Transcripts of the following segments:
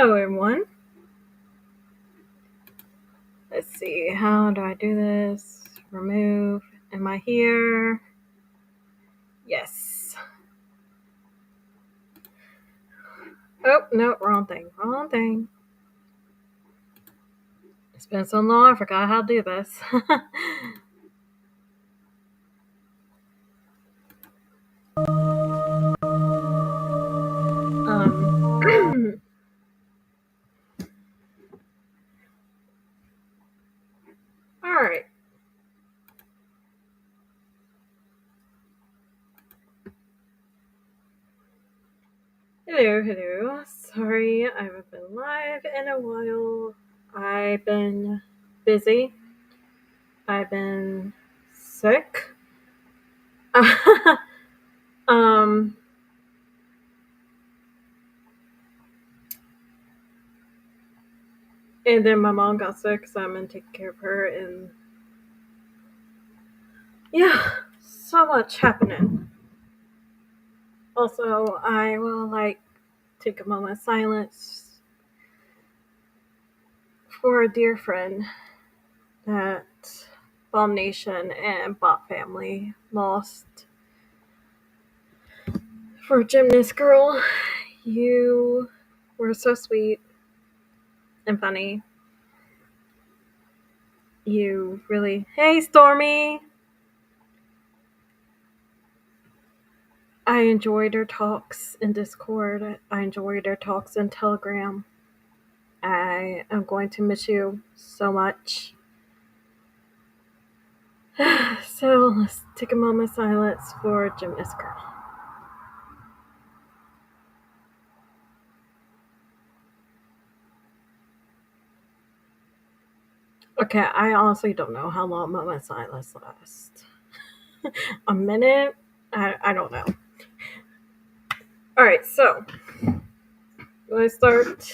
Hello, everyone. Let's see. How do I do this? Remove. Am I here? Yes. Oh, no, wrong thing. Wrong thing. It's been so long, I forgot how to do this. All right. Hello, hello. Sorry, I haven't been live in a while. I've been busy. I've been sick. um, and then my mom got sick, so I'm gonna take care of her. And yeah, so much happening. Also, I will take a moment of silence for a dear friend that Bomb Nation and Bot Family lost. For Gymnast Girl, you were so sweet and funny. You really. Hey, Stormy! I enjoyed her talks in Discord. I enjoyed her talks in Telegram. I am going to miss you so much. So let's take a moment of silence for Gymnast Girl. Okay, I honestly don't know how long moment of silence lasts. A minute? I don't know. Alright, so let's start.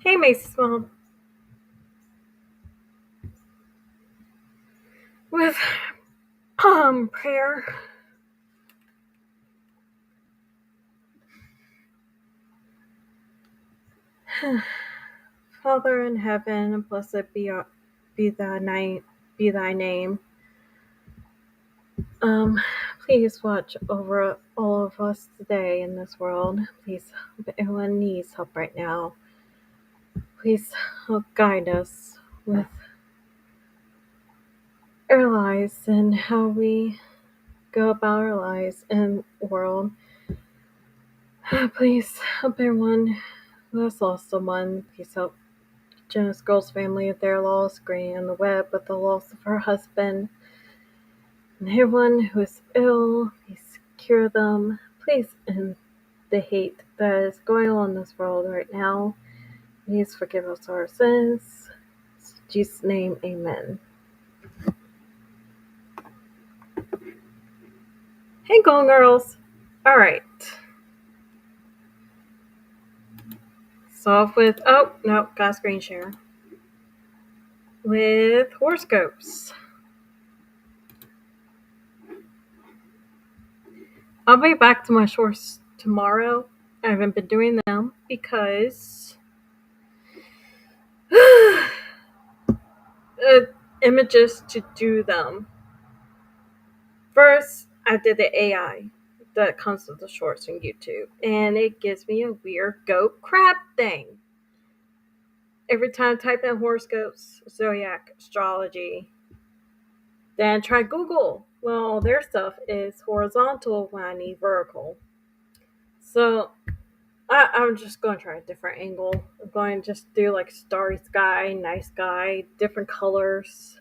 Hey, Macy's mom. With prayer. Father in heaven, blessed be thy name. Um, please watch over all of us today in this world. Please, if anyone needs help right now, please help guide us with our lives and how we go about our lives in the world. Please help everyone who has lost someone. Please help Jenna's girl's family with their loss, Granny on the web with the loss of her husband. And everyone who is ill, please cure them. Please end the hate that is going on in this world right now. Please forgive us our sins. In Jesus' name, amen. Hey, Golden Girls. All right. So off with, oh, no, got screen share. With horoscopes. I'll be back to my shorts tomorrow. I haven't been doing them because images to do them. First, I did the AI that comes with the shorts on YouTube, and it gives me a weird goat crab thing. Every time I type in horoscopes, zodiac, astrology, then try Google. Well, all their stuff is horizontal when I need vertical. So I'm just going to try a different angle. I'm going to just do like starry sky, night sky, different colors.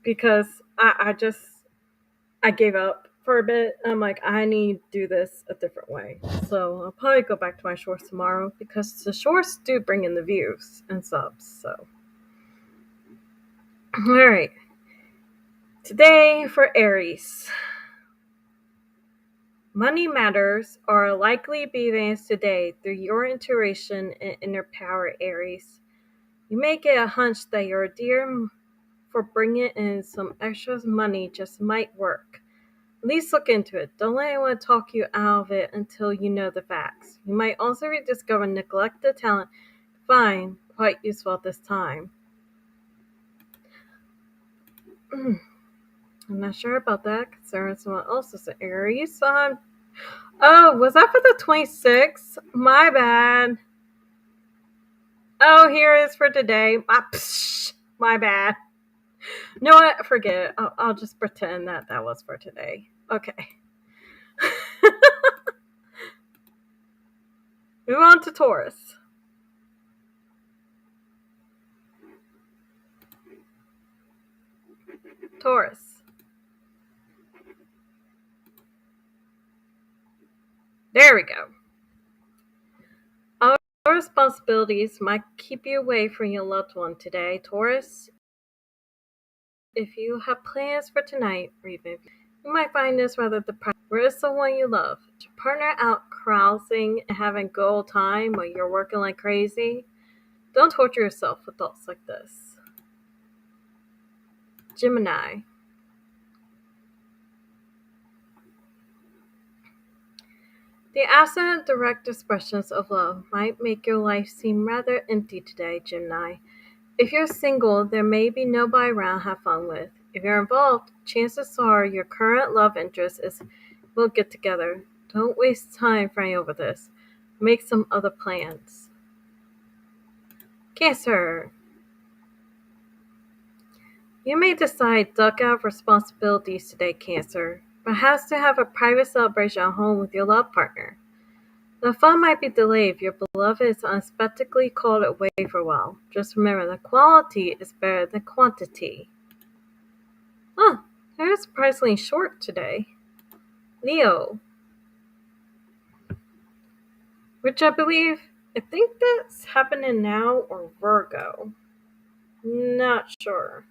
Because I gave up for a bit. I'm like, I need to do this a different way. So I'll probably go back to my shorts tomorrow because the shorts do bring in the views and subs. So, all right. Today for Aries. Money matters are likely be advanced today through your intuition and inner power, Aries. You may get a hunch that your dear for bringing in some extra money just might work. At least look into it. Don't let anyone talk you out of it until you know the facts. You might also rediscover neglected talent. Fine, quite useful at this time. I'm not sure about that, considering someone else is an Aries. Oh, was that for the 26th? My bad. Oh, here it is for today. My bad. No, what? Forget it. I'll just pretend that was for today. Okay. Move on to Taurus. Taurus. There we go. Our responsibilities might keep you away from your loved one today, Taurus. If you have plans for tonight, or even if you might find this rather depressing. Where is someone you love? Is your partner out carousing and having a good old time while you're working like crazy? Don't torture yourself with thoughts like this. Gemini. The absent direct expressions of love might make your life seem rather empty today, Gemini. If you're single, there may be nobody around to have fun with. If you're involved, chances are your current love interest will get together. Don't waste time fretting over this. Make some other plans. Cancer. You may decide duck out of responsibilities today, Cancer. Perhaps to have a private celebration at home with your love partner. The fun might be delayed if your beloved is unexpectedly called away for a while. Just remember that quality is better than quantity. Oh, they're surprisingly short today. Leo, which I think that's happening now, or Virgo. Not sure.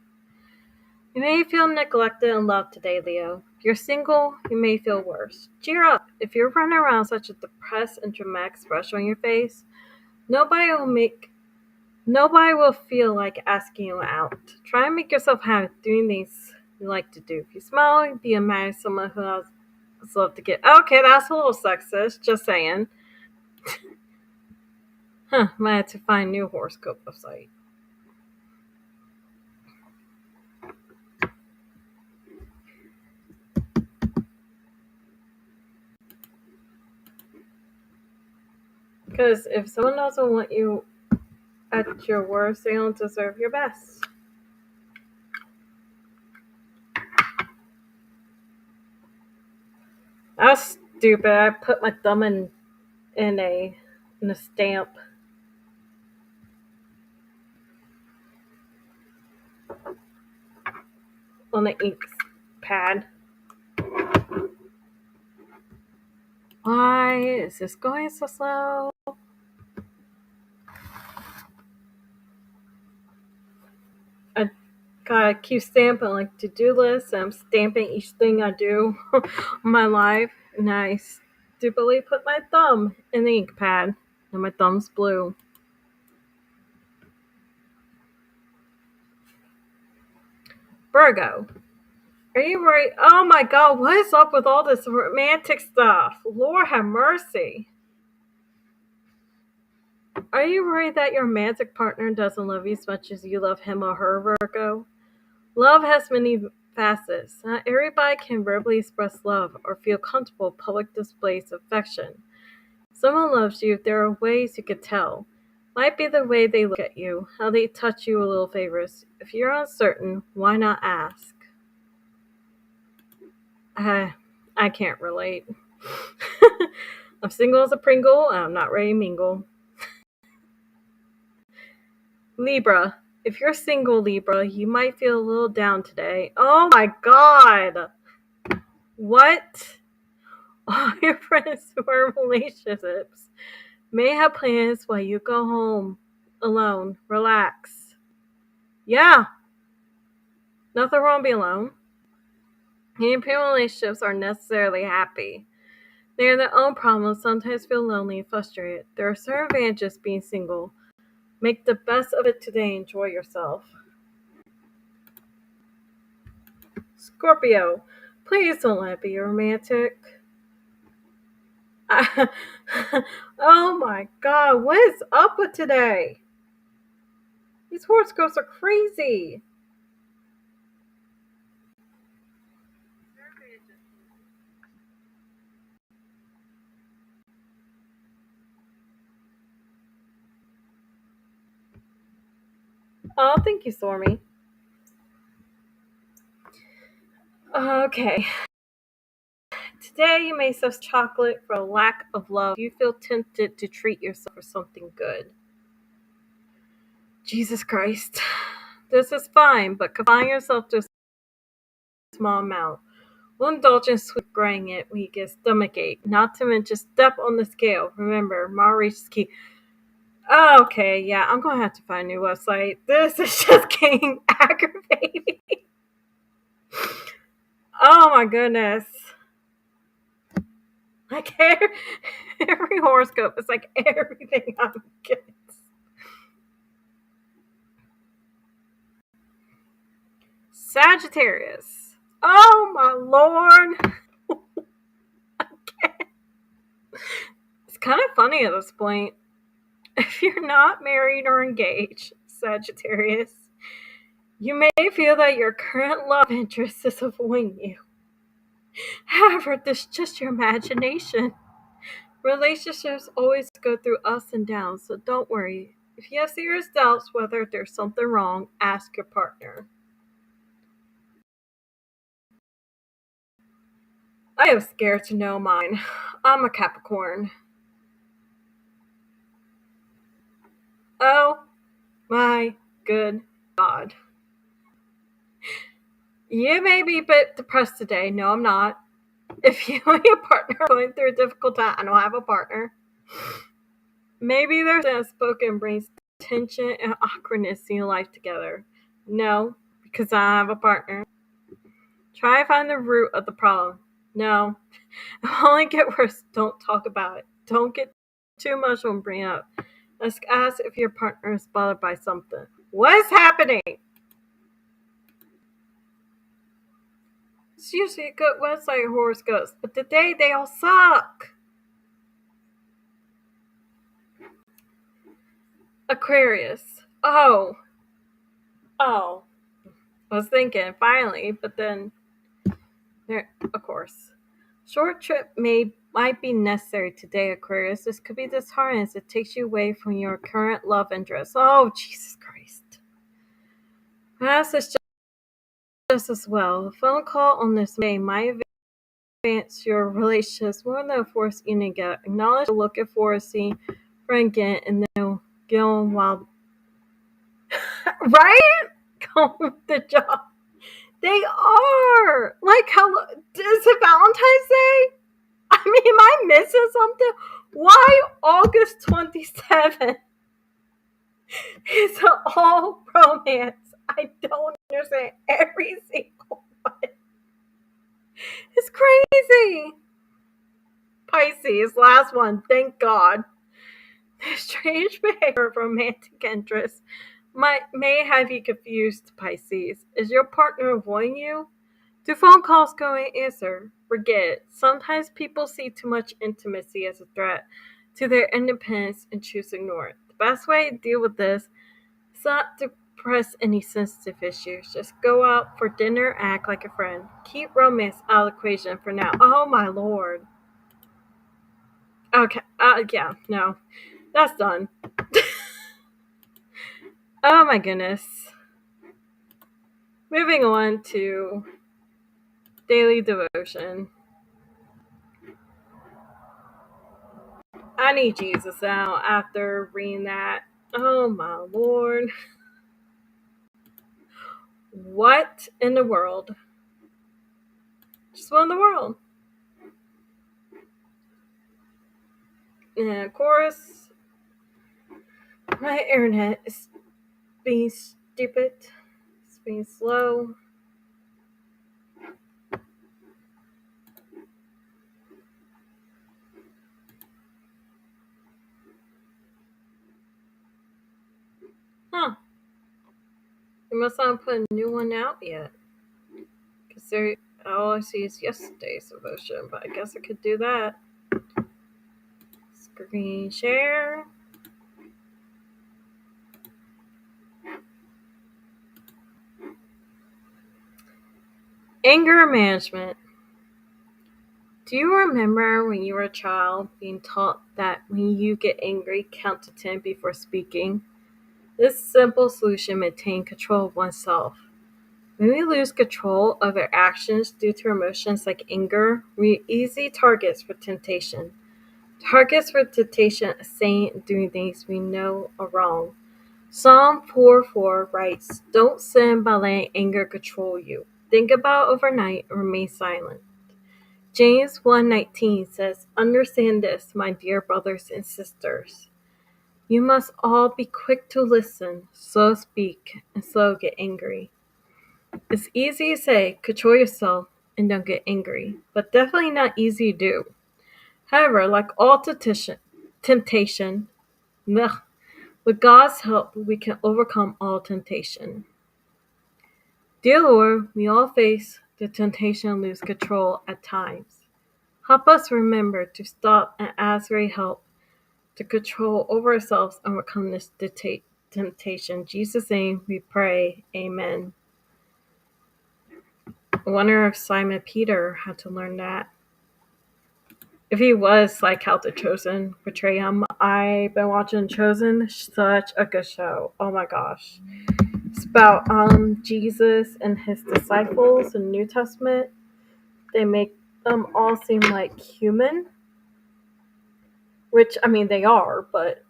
You may feel neglected and loved today, Leo. If you're single, you may feel worse. Cheer up. If you're running around such a depressed and dramatic expression on your face, nobody Nobody will feel like asking you out. Try and make yourself happy doing things you like to do. If you smile, be admired someone who has love to get. Okay, that's a little sexist. Just saying. Might have to find a new horoscope website. Because if someone doesn't want you at your worst, they don't deserve your best. That's stupid. I put my thumb in a stamp on the ink pad. Why is this going so slow? I gotta keep stamping like to-do lists. I'm stamping each thing I do in my life, and I stupidly put my thumb in the ink pad, and my thumb's blue. Virgo, are you worried? Oh my god, what is up with all this romantic stuff? Lord have mercy. Are you worried that your romantic partner doesn't love you as much as you love him or her, Virgo? Love has many facets. Not everybody can verbally express love or feel comfortable with public displays of affection. If someone loves you, there are ways you could tell. Might be the way they look at you, how they touch you with little favors. If you're uncertain, why not ask? I can't relate. I'm single as a Pringle, and I'm not ready to mingle. Libra. If you're single, Libra, you might feel a little down today. Oh my god! What? All your friends who are in relationships may have plans while you go home alone. Relax. Yeah, nothing wrong being alone. Independent relationships are necessarily happy. They are their own problems, sometimes feel lonely and frustrated. There are certain advantages being single. Make the best of it today. Enjoy yourself. Scorpio. Please don't let it be romantic. Oh my god, what is up with today? These horoscopes are crazy. Oh, thank you, Stormy. Okay. Today you may stuff chocolate for a lack of love. You feel tempted to treat yourself for something good. Jesus Christ. This is fine, but confine yourself to a small amount. Will indulge in sweet graying it when you get stomachache. Not to mention step on the scale. Remember, moderation is key. Oh, okay, yeah, I'm gonna have to find a new website. This is just getting aggravating. Oh my goodness. Like every horoscope is like everything I'm getting. Sagittarius. Oh my lord. It's kind of funny at this point. If you're not married or engaged, Sagittarius, you may feel that your current love interest is avoiding you. However, this is just your imagination. Relationships always go through ups and downs, so don't worry. If you have serious doubts whether there's something wrong, ask your partner. I am scared to know mine. I'm a Capricorn. Oh my good God. You may be a bit depressed today. No, I'm not. If you and your partner are going through a difficult time, I don't have a partner. Maybe there's unspoken brings tension and awkwardness in your life together. No, because I have a partner. Try to find the root of the problem. No, it'll only get worse. Don't talk about it. Don't get too emotional and bring it up. Ask if your partner is bothered by something. What is happening? It's usually a good website, horoscopes, but today they all suck. Aquarius. Oh. I was thinking finally, but then there, of course. Short trip might be necessary today, Aquarius. This could be disheartening as it takes you away from your current love interest. Oh, Jesus Christ. Perhaps it's just as well. A phone call on this May might advance your relationships more than force you to get. Acknowledge you're looking forward to seeing friend again and then get on while right? Go with the job. They are. Like how is it Valentine's Day? I mean, am I missing something? Why August 27th is all romance? I don't understand every single one. It's crazy. Pisces, last one, thank God. The strange behavior of romantic interest may have you confused, Pisces. Is your partner avoiding you? Do phone calls go and answer? Forget it. Sometimes people see too much intimacy as a threat to their independence and choose to ignore it. The best way to deal with this is not to press any sensitive issues. Just go out for dinner, act like a friend. Keep romance out of the equation for now. Oh my lord. Okay, yeah, no. That's done. Oh my goodness. Moving on to daily devotion. I need Jesus now after reading that. Oh my lord. What in the world? Just what in the world? And of course, my internet is being stupid. It's being slow. Huh. They must not put a new one out yet. Because All I see is yesterday's devotion, but I guess I could do that. Screen share. Anger management. Do you remember when you were a child being taught that when you get angry, count to 10 before speaking? This simple solution maintains control of oneself. When we lose control of our actions due to emotions like anger, we're easy targets for temptation. Targets for temptation are saying and doing things we know are wrong. Psalm 4:4 writes, "Don't sin by letting anger control you. Think about it overnight and remain silent." James 1:19 says, "Understand this, my dear brothers and sisters. You must all be quick to listen, slow to speak, and slow to get angry." It's easy to say, control yourself and don't get angry, but definitely not easy to do. However, like all temptation, with God's help, we can overcome all temptation. Dear Lord, we all face the temptation to lose control at times. Help us remember to stop and ask for help to control over ourselves and overcome this temptation. In Jesus' name we pray. Amen. I wonder if Simon Peter had to learn that. If he was like how The Chosen portray him. I've been watching Chosen, such a good show. Oh my gosh. It's about Jesus and his disciples in the New Testament. They make them all seem like human, which I mean they are, but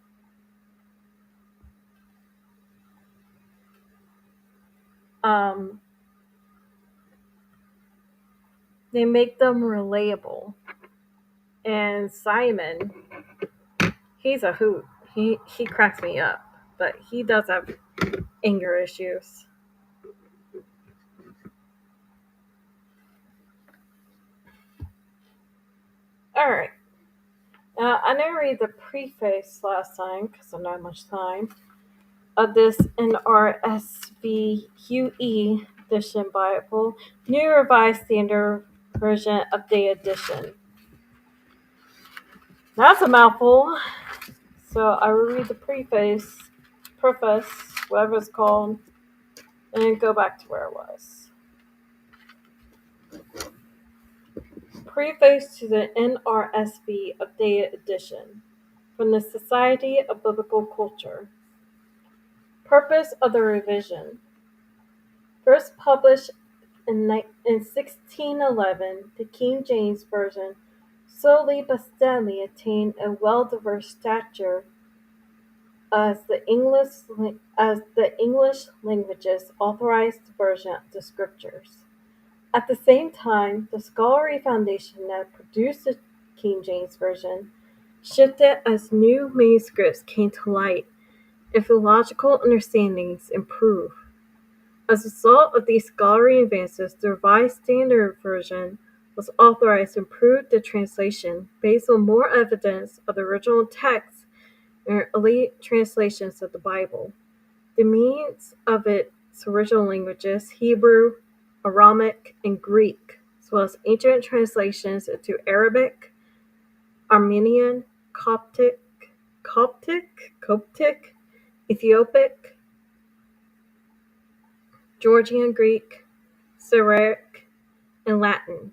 they make them relatable. And Simon, he's a hoot. He cracks me up, but he does have anger issues. All right. I didn't read the preface last time because I don't have much time of this NRSVUE edition Bible, New Revised Standard Version Update Edition. That's a mouthful. So I will read the preface, whatever it's called, and go back to where it was. Preface to the NRSV Updated Edition from the Society of Biblical Culture. Purpose of the revision. First published in 1611, the King James Version slowly but steadily attained a well-diverse stature as the English languages authorized the version of the Scriptures. At the same time, the scholarly foundation that produced the King James Version shifted as new manuscripts came to light and philological understandings improved. As a result of these scholarly advances, the Revised Standard Version was authorized to improve the translation based on more evidence of the original text and early translations of the Bible. The meanings of its original languages, Hebrew, Aramaic, and Greek, as well as ancient translations into Arabic, Armenian, Coptic, Ethiopic, Georgian Greek, Syriac, and Latin,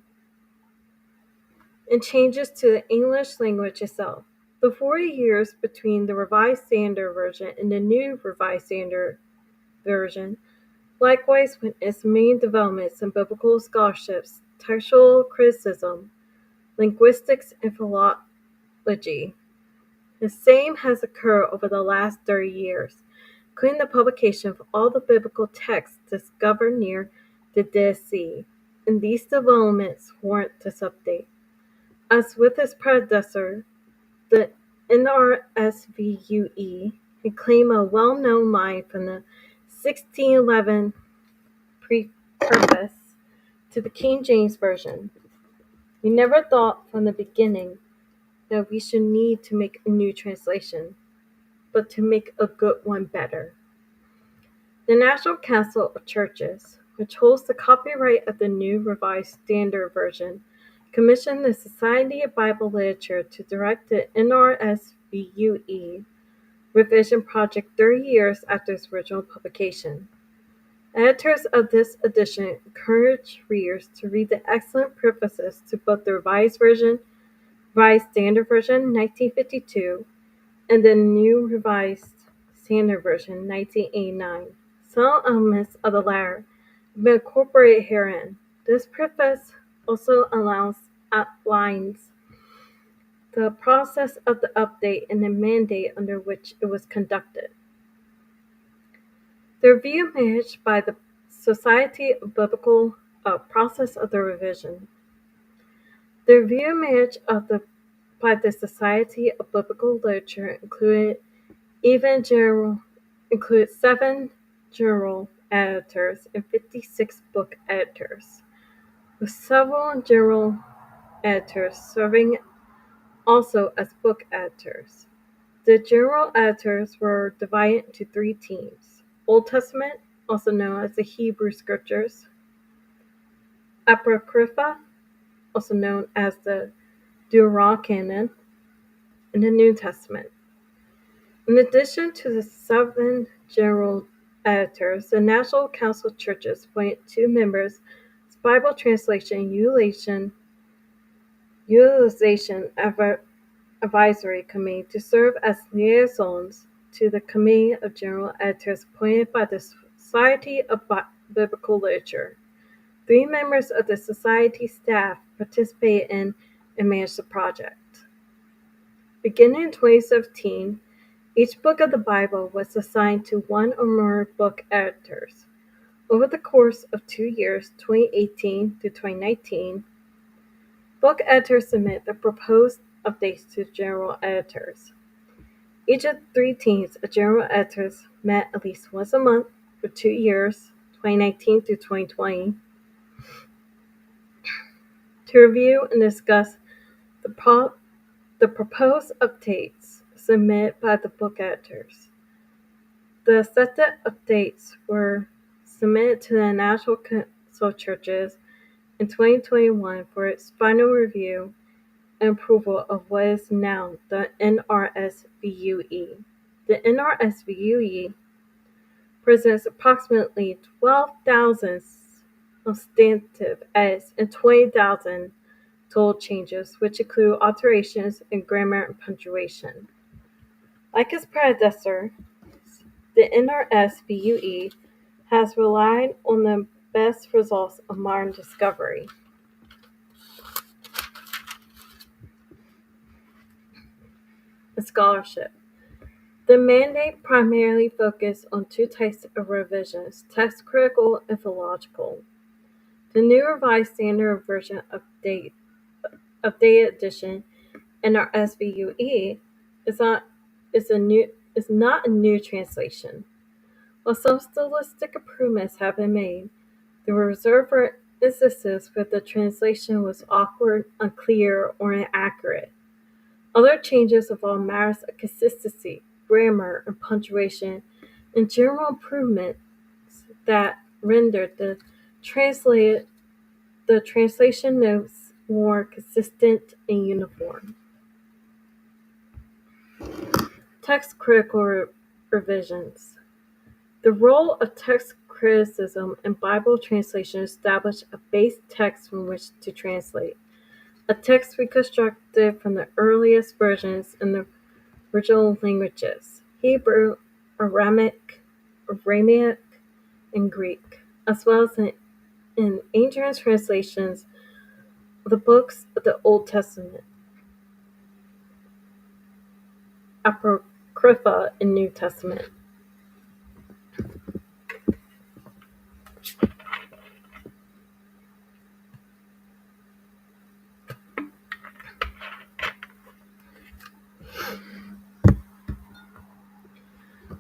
and changes to the English language itself. The 40 years between the Revised Standard Version and the New Revised Standard Version likewise witnessed main developments in biblical scholarships, textual criticism, linguistics, and philology. The same has occurred over the last 30 years, including the publication of all the biblical texts discovered near the Dead Sea, and these developments warrant this update. As with its predecessor, the NRSVUE had claimed a well-known line from the 1611 preface to the King James Version. We never thought from the beginning that we should need to make a new translation, but to make a good one better. The National Council of Churches, which holds the copyright of the New Revised Standard Version, commissioned the Society of Bible Literature to direct the NRSVUE revision project 30 years after its original publication. Editors of this edition encourage readers to read the excellent prefaces to both the Revised Standard Version 1952 and the New Revised Standard Version 1989. Some elements of the latter have been incorporated herein. This preface also outlines the process of the update and the mandate under which it was conducted. The review managed by the Society of Biblical process of the revision. The review managed by the Society of Biblical Literature included includes 7 general editors and 56 book editors, with several general editors serving also as book editors. The general editors were divided into 3 teams: Old Testament, also known as the Hebrew Scriptures; Apocrypha, also known as the Deuterocanon; and the New Testament. In addition to the 7 general editors, the National Council of Churches appointed 2 members as Bible Translation Utilization Advisory Committee to serve as liaisons to the Committee of General Editors appointed by the Society of Biblical Literature. 3 members of the Society staff participated in and managed the project. Beginning in 2017, each book of the Bible was assigned to 1 or more book editors. Over the course of 2 years, 2018 through 2019, book editors submit the proposed updates to general editors. Each of the 3 teams of general editors met at least once a month for 2 years, 2019 through 2020, to review and discuss the proposed updates submitted by the book editors. The accepted updates were submitted to the National Council of Churches in 2021 for its final review and approval of what is now the NRSVUE. The NRSVUE presents approximately 12,000 substantive edits and 20,000 total changes, which include alterations in grammar and punctuation. Like its predecessor, the NRSVUE has relied on the best results of modern discovery. And scholarship. The mandate primarily focused on 2 types of revisions: text critical and philological. The New Revised Standard Version Updated Edition (NRSVUE) is not a new translation. While some stylistic improvements have been made, there were reserved for instances where the translation was awkward, unclear, or inaccurate. Other changes involve matters of consistency, grammar, and punctuation, and general improvements that rendered the translation notes more consistent and uniform. Text critical revisions. The role of text criticism in Bible translation is to establish a base text from which to translate. A text reconstructed from the earliest versions in the original languages: Hebrew, Aramaic, and Greek, as well as in ancient translations of the books of the Old Testament, Apocrypha, and New Testament.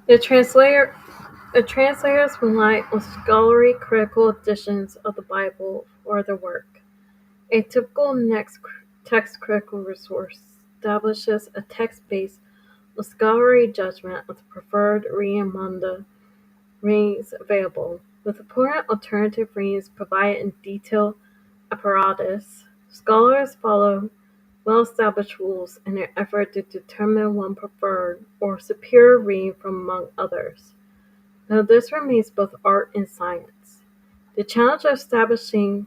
The translators rely on scholarly critical editions of the Bible for their work. A typical text critical resource establishes a text based on scholarly judgment of the preferred reading among the readings available. With important alternative readings provided in detailed apparatus, scholars follow well-established rules in their effort to determine one preferred or superior reading from among others. Now this remains both art and science. The challenge of establishing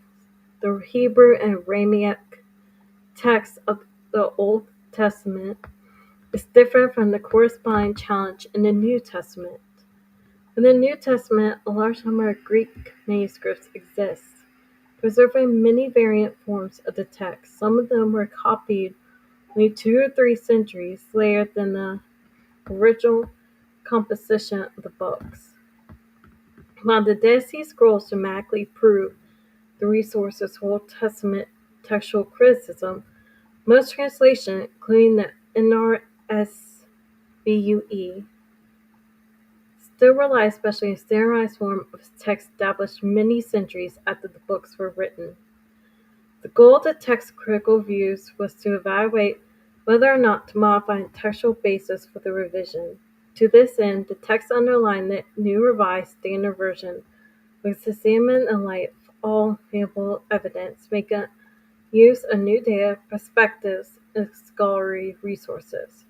the Hebrew and Aramaic texts of the Old Testament is different from the corresponding challenge in the New Testament. In the New Testament, a large number of Greek manuscripts exist, preserving many variant forms of the text. Some of them were copied only 2 or 3 centuries later than the original composition of the books. While the Dead Sea Scrolls dramatically prove the resources of Old Testament textual criticism, most translations, including the NRSVUE, still rely especially on a standardized form of text established many centuries after the books were written. The goal of the text critical reviews was to evaluate whether or not to modify the textual basis for the revision. To this end, the text underlying the new Revised Standard Version was examined in light of all available evidence, making use of new data, perspectives, and scholarly resources.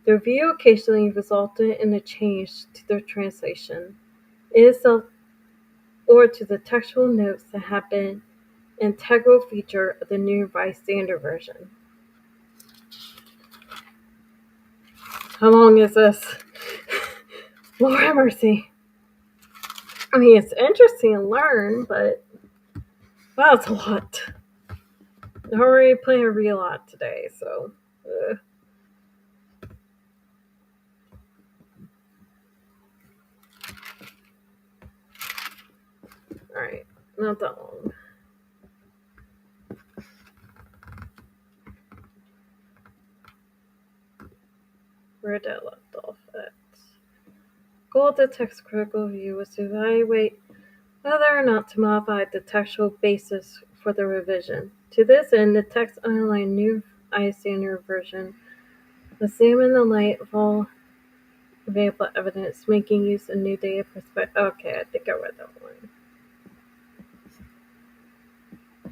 The review occasionally resulted in a change to the translation itself or to the textual notes that have been an integral feature of the new Revised Standard Version. How long is this? Lord have mercy. I mean, it's interesting to learn, but wow, it's a lot. I'm already playing a real lot today, so. Alright, not that long. Where did I left off at? Goal of the text critical review was to evaluate whether or not to modify the textual basis for the revision. To this end, the text underlying New Standard Version was examined in the light of all available evidence, making use of new data perspective. Okay, I think I read that one.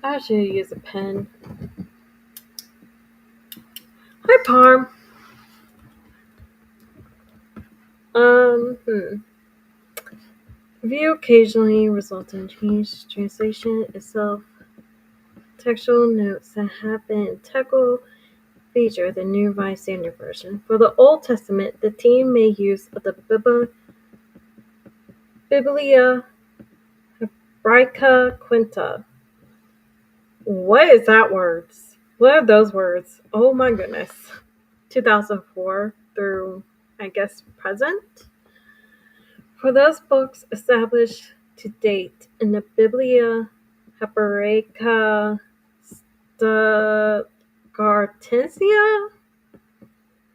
I should use a pen. Hi, Parm. Review occasionally results in changed translation itself. Textual notes that have been integral feature of the New Revised Standard Version. For the Old Testament, the team made use of the Biblia Hebraica Quinta. What is that words? What are those words? Oh my goodness. 2004 through, I guess, present? For those books established to date in the Biblia Hebraica Gartensia,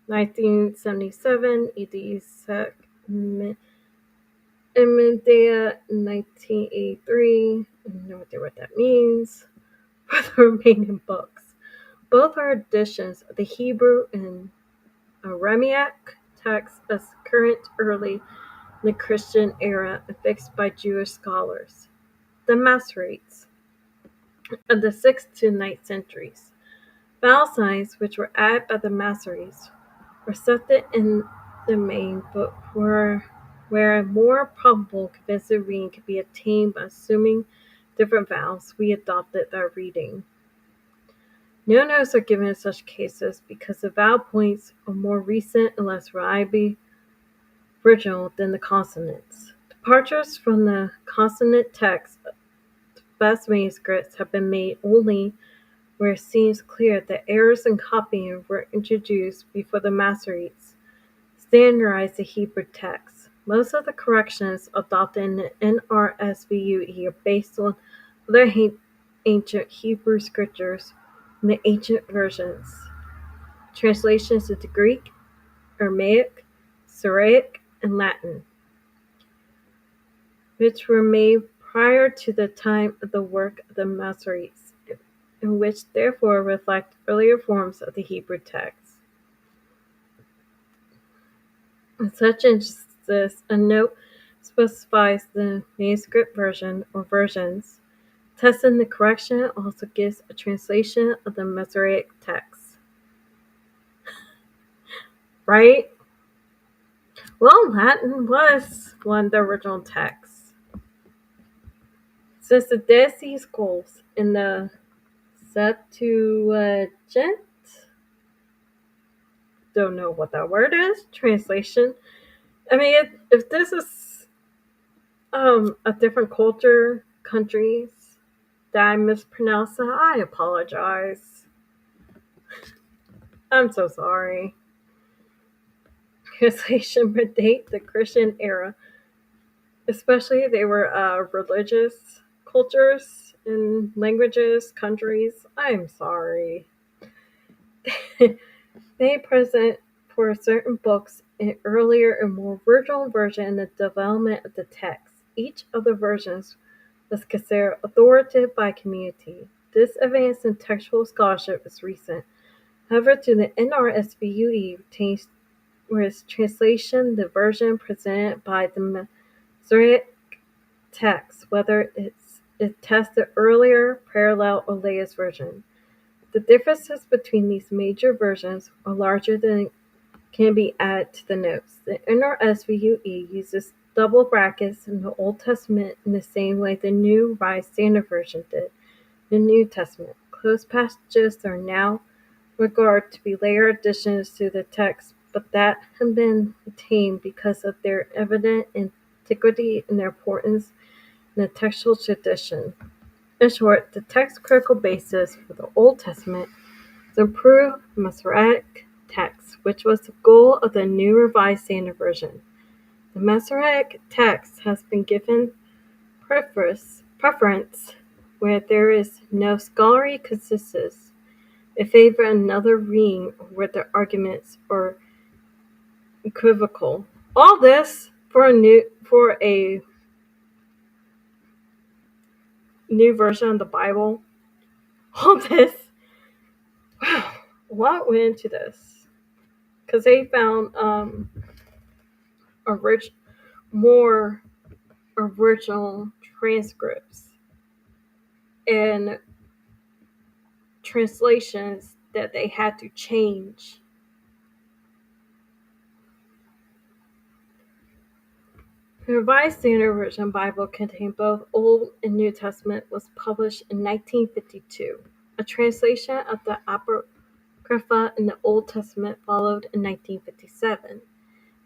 1977, E.D. Sec. Emendea, 1983. I have no idea what that means. For the remaining books, both are editions of the Hebrew and Aramaic texts as current early in the Christian era affixed by Jewish scholars. The Masoretes of the 6th to 9th centuries. Vowel signs which were added by the Masoretes were accepted in the main book where a more probable convincing reading could be attained by assuming different vowels, we adopted that reading. No notes are given in such cases because the vowel points are more recent and less reliably original than the consonants. Departures from the consonant text of the best manuscripts have been made only where it seems clear that errors in copying were introduced before the Masoretes standardized the Hebrew text. Most of the corrections adopted in the NRSVUE are based on other ancient Hebrew scriptures in the ancient versions, translations into Greek, Aramaic, Syriac, and Latin, which were made prior to the time of the work of the Masoretes, and which therefore reflect earlier forms of the Hebrew text. In such instances, a note specifies the manuscript version or versions. Testing the correction also gives a translation of the Masoretic text. Right? Well, Latin was one of the original texts. Since the Dead Sea Scrolls in the Septuagint, don't know what that word is, translation. I mean, if this is a different culture, countries that I mispronounced that, I apologize. I'm so sorry. Translation predate the Christian era, especially they were religious cultures and languages, countries. I'm sorry. They present for certain books an earlier and more original version in the development of the text. Each of the versions was considered authoritative by community. This advance in textual scholarship is recent. However, to the NRSVUE retains its translation the version presented by the Masoretic text, whether it tests the earlier, parallel, or latest version. The differences between these major versions are larger than can be added to the notes. The NRSVUE uses double brackets in the Old Testament in the same way the New Revised Standard Version did in the New Testament. Closed passages are now regarded to be later additions to the text, but that have been retained because of their evident antiquity and their importance in the textual tradition. In short, the text critical basis for the Old Testament is improved Masoretic text, which was the goal of the New Revised Standard Version. The Masoretic text has been given preference where there is no scholarly consensus in favor of another reading or where the arguments are equivocal. All this for a new version of the Bible. All this. Wow, a lot went into this because they found more original transcripts and translations that they had to change. The Revised Standard Version Bible contained both Old and New Testament was published in 1952. A translation of the Apocrypha in the Old Testament followed in 1957.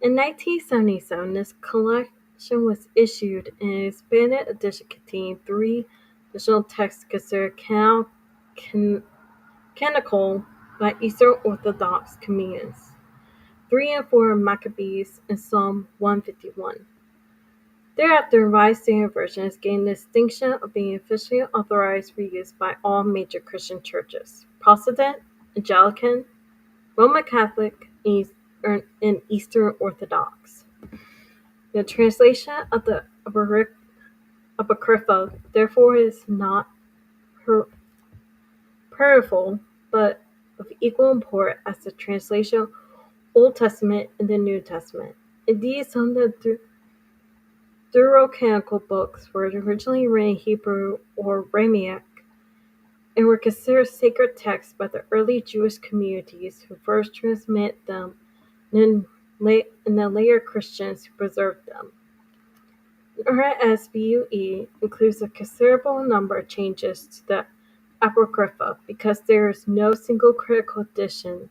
In 1977, this collection was issued, and an expanded edition contained 3 additional texts considered canonical by Eastern Orthodox communions: 3 and 4 Maccabees and Psalm 151. Thereafter, the Revised Standard Version has gained the distinction of being officially authorized for use by all major Christian churches: Protestant, Anglican, Roman Catholic, and Eastern Orthodox. The translation of the Apocrypha, therefore, is not peripheral, but of equal import as the translation of Old Testament and the New Testament. Indeed, some of the Deuterocanonical books were originally written in Hebrew or Aramaic and were considered sacred texts by the early Jewish communities who first transmitted them, and the later Christians who preserved them. RSVUE includes a considerable number of changes to the Apocrypha because there is no single critical edition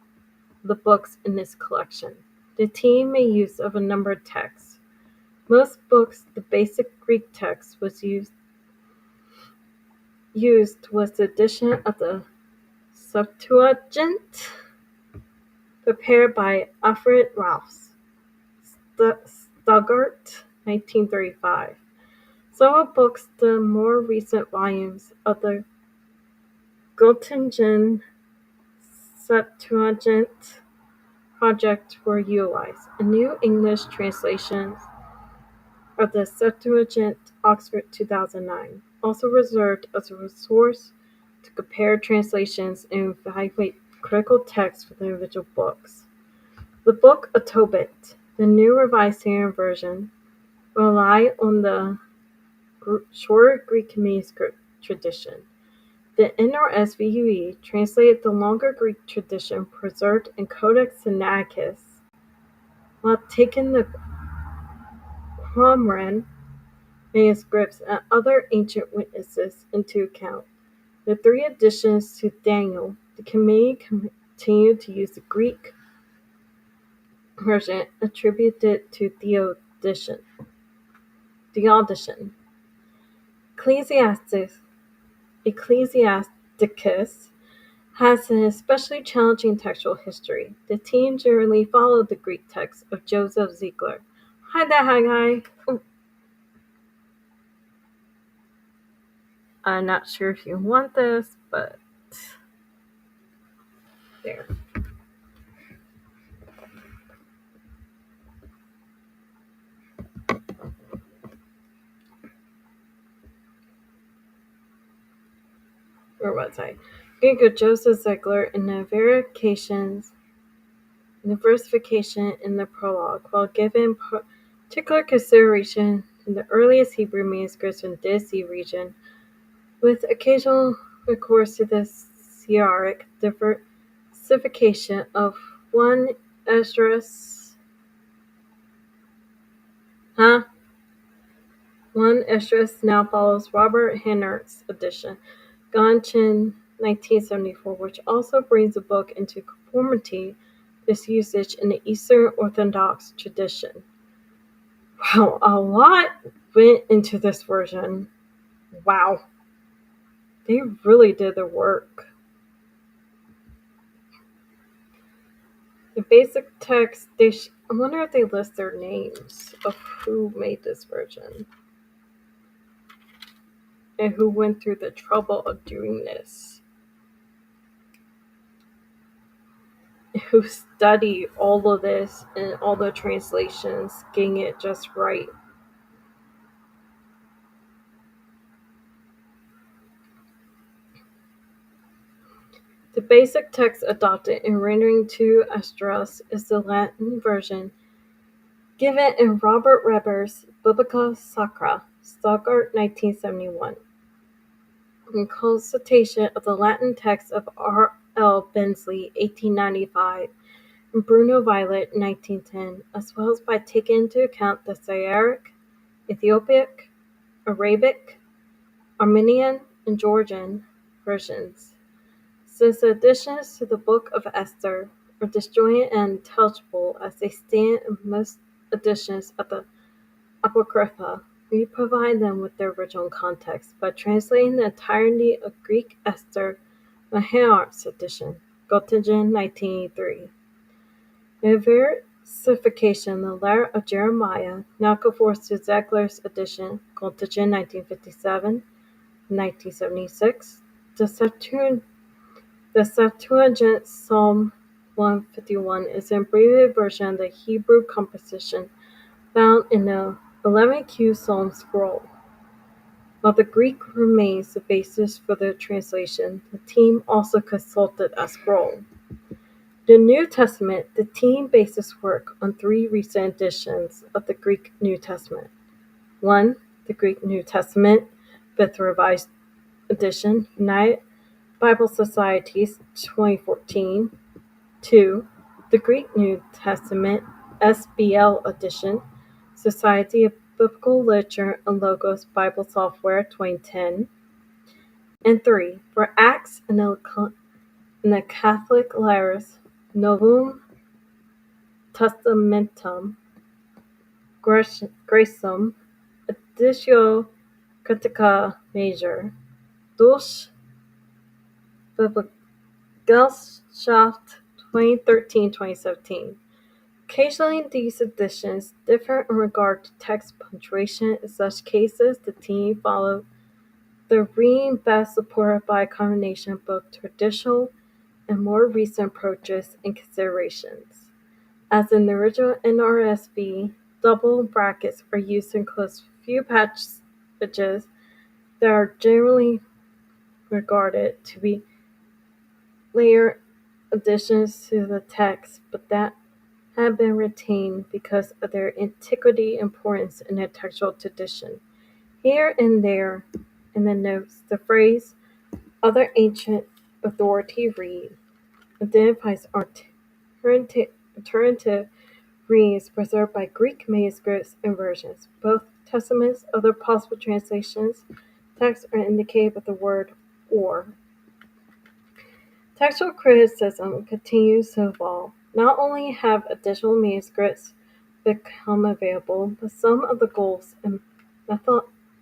of the books in this collection. The team made use of a number of texts. Most books, the basic Greek text used was the edition of the Septuagint, prepared by Alfred Rouse, Stuttgart, 1935. Some of the books, the more recent volumes of the Göttingen Septuagint project were utilized. A new English translation of the Septuagint, Oxford 2009, also reserved as a resource to compare translations and evaluate critical texts for the individual books. The Book of Tobit, the New Revised Standard Version, rely on the shorter Greek manuscript tradition. The NRSVUE translated the longer Greek tradition preserved in Codex Sinaiticus, while taking the Qumran manuscripts and other ancient witnesses into account. The three additions to Daniel, the committee continued to use the Greek version attributed to Theodosian. Ecclesiasticus has an especially challenging textual history. The team generally followed the Greek text of Joseph Ziegler. Hi there, hi guy. Oh, I'm not sure if you want this, but there. Where was I? Google Joseph Ziegler in the versification in the prologue, while given particular consideration in the earliest Hebrew manuscripts in the Dead Sea region, with occasional recourse to the Syriac diversification of one Esdras, One Esdras now follows Robert Hannert's edition, Gonchin 1974, which also brings the book into conformity with its usage in the Eastern Orthodox tradition. Wow, a lot went into this version. Wow. They really did the work. The basic text, I wonder if they list their names of who made this version and who went through the trouble of doing this. Who studied all of this and all the translations, getting it just right. The basic text adopted in rendering to Esdras is the Latin version given in Robert Reber's Biblica Sacra, Stuttgart 1971. In consultation of the Latin text of R. L. Bensley 1895 and Bruno Violet 1910, as well as by taking into account the Syriac, Ethiopic, Arabic, Armenian, and Georgian versions. Since the additions to the Book of Esther are disjointed and intelligible as they stand in most editions of the Apocrypha, we provide them with their original context by translating the entirety of Greek Esther from Hanart's edition, Göttingen 1983. The versification, the letter of Jeremiah, now conforms to Ziegler's edition, Göttingen 1957, 1976. The Septuagint Psalm 151 is an abbreviated version of the Hebrew composition found in the 11Q Psalm scroll. While the Greek remains the basis for the translation, the team also consulted a scroll. The New Testament, the team based its work on three recent editions of the Greek New Testament. 1. The Greek New Testament, 5th Revised Edition, United Bible Societies, 2014. 2. The Greek New Testament, SBL Edition, Society of Biblical Literature and Logos Bible Software, 2010. And 3. For Acts and the Catholic Letters, Novum Testamentum Graecum, Editio Critica Major, durch Bibelgesellschaft 2013-2017. Occasionally, these editions differ in regard to text punctuation. In such cases, the team followed the reading best supported by a combination of both traditional and more recent approaches and considerations. As in the original NRSV, double brackets are used to enclose few passages that are generally regarded to be later additions to the text, but that have been retained because of their antiquity, importance, and their textual tradition. Here and there in the notes, the phrase "other ancient authority read" identifies alternative readings preserved by Greek manuscripts and versions. Both Testaments, other possible translations, texts are indicated with the word "or". Textual criticism continues to evolve. Not only have additional manuscripts become available, but some of the goals and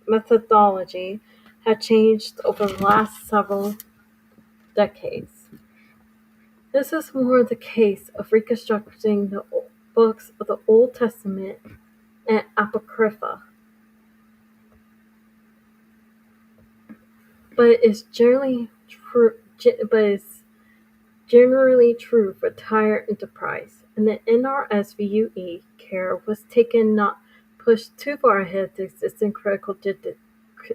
methodology have changed over the last several decades. This is more the case of reconstructing the books of the Old Testament and Apocrypha, but is generally true for entire enterprise, and the NRSVUE care was taken not push too far ahead the existing critical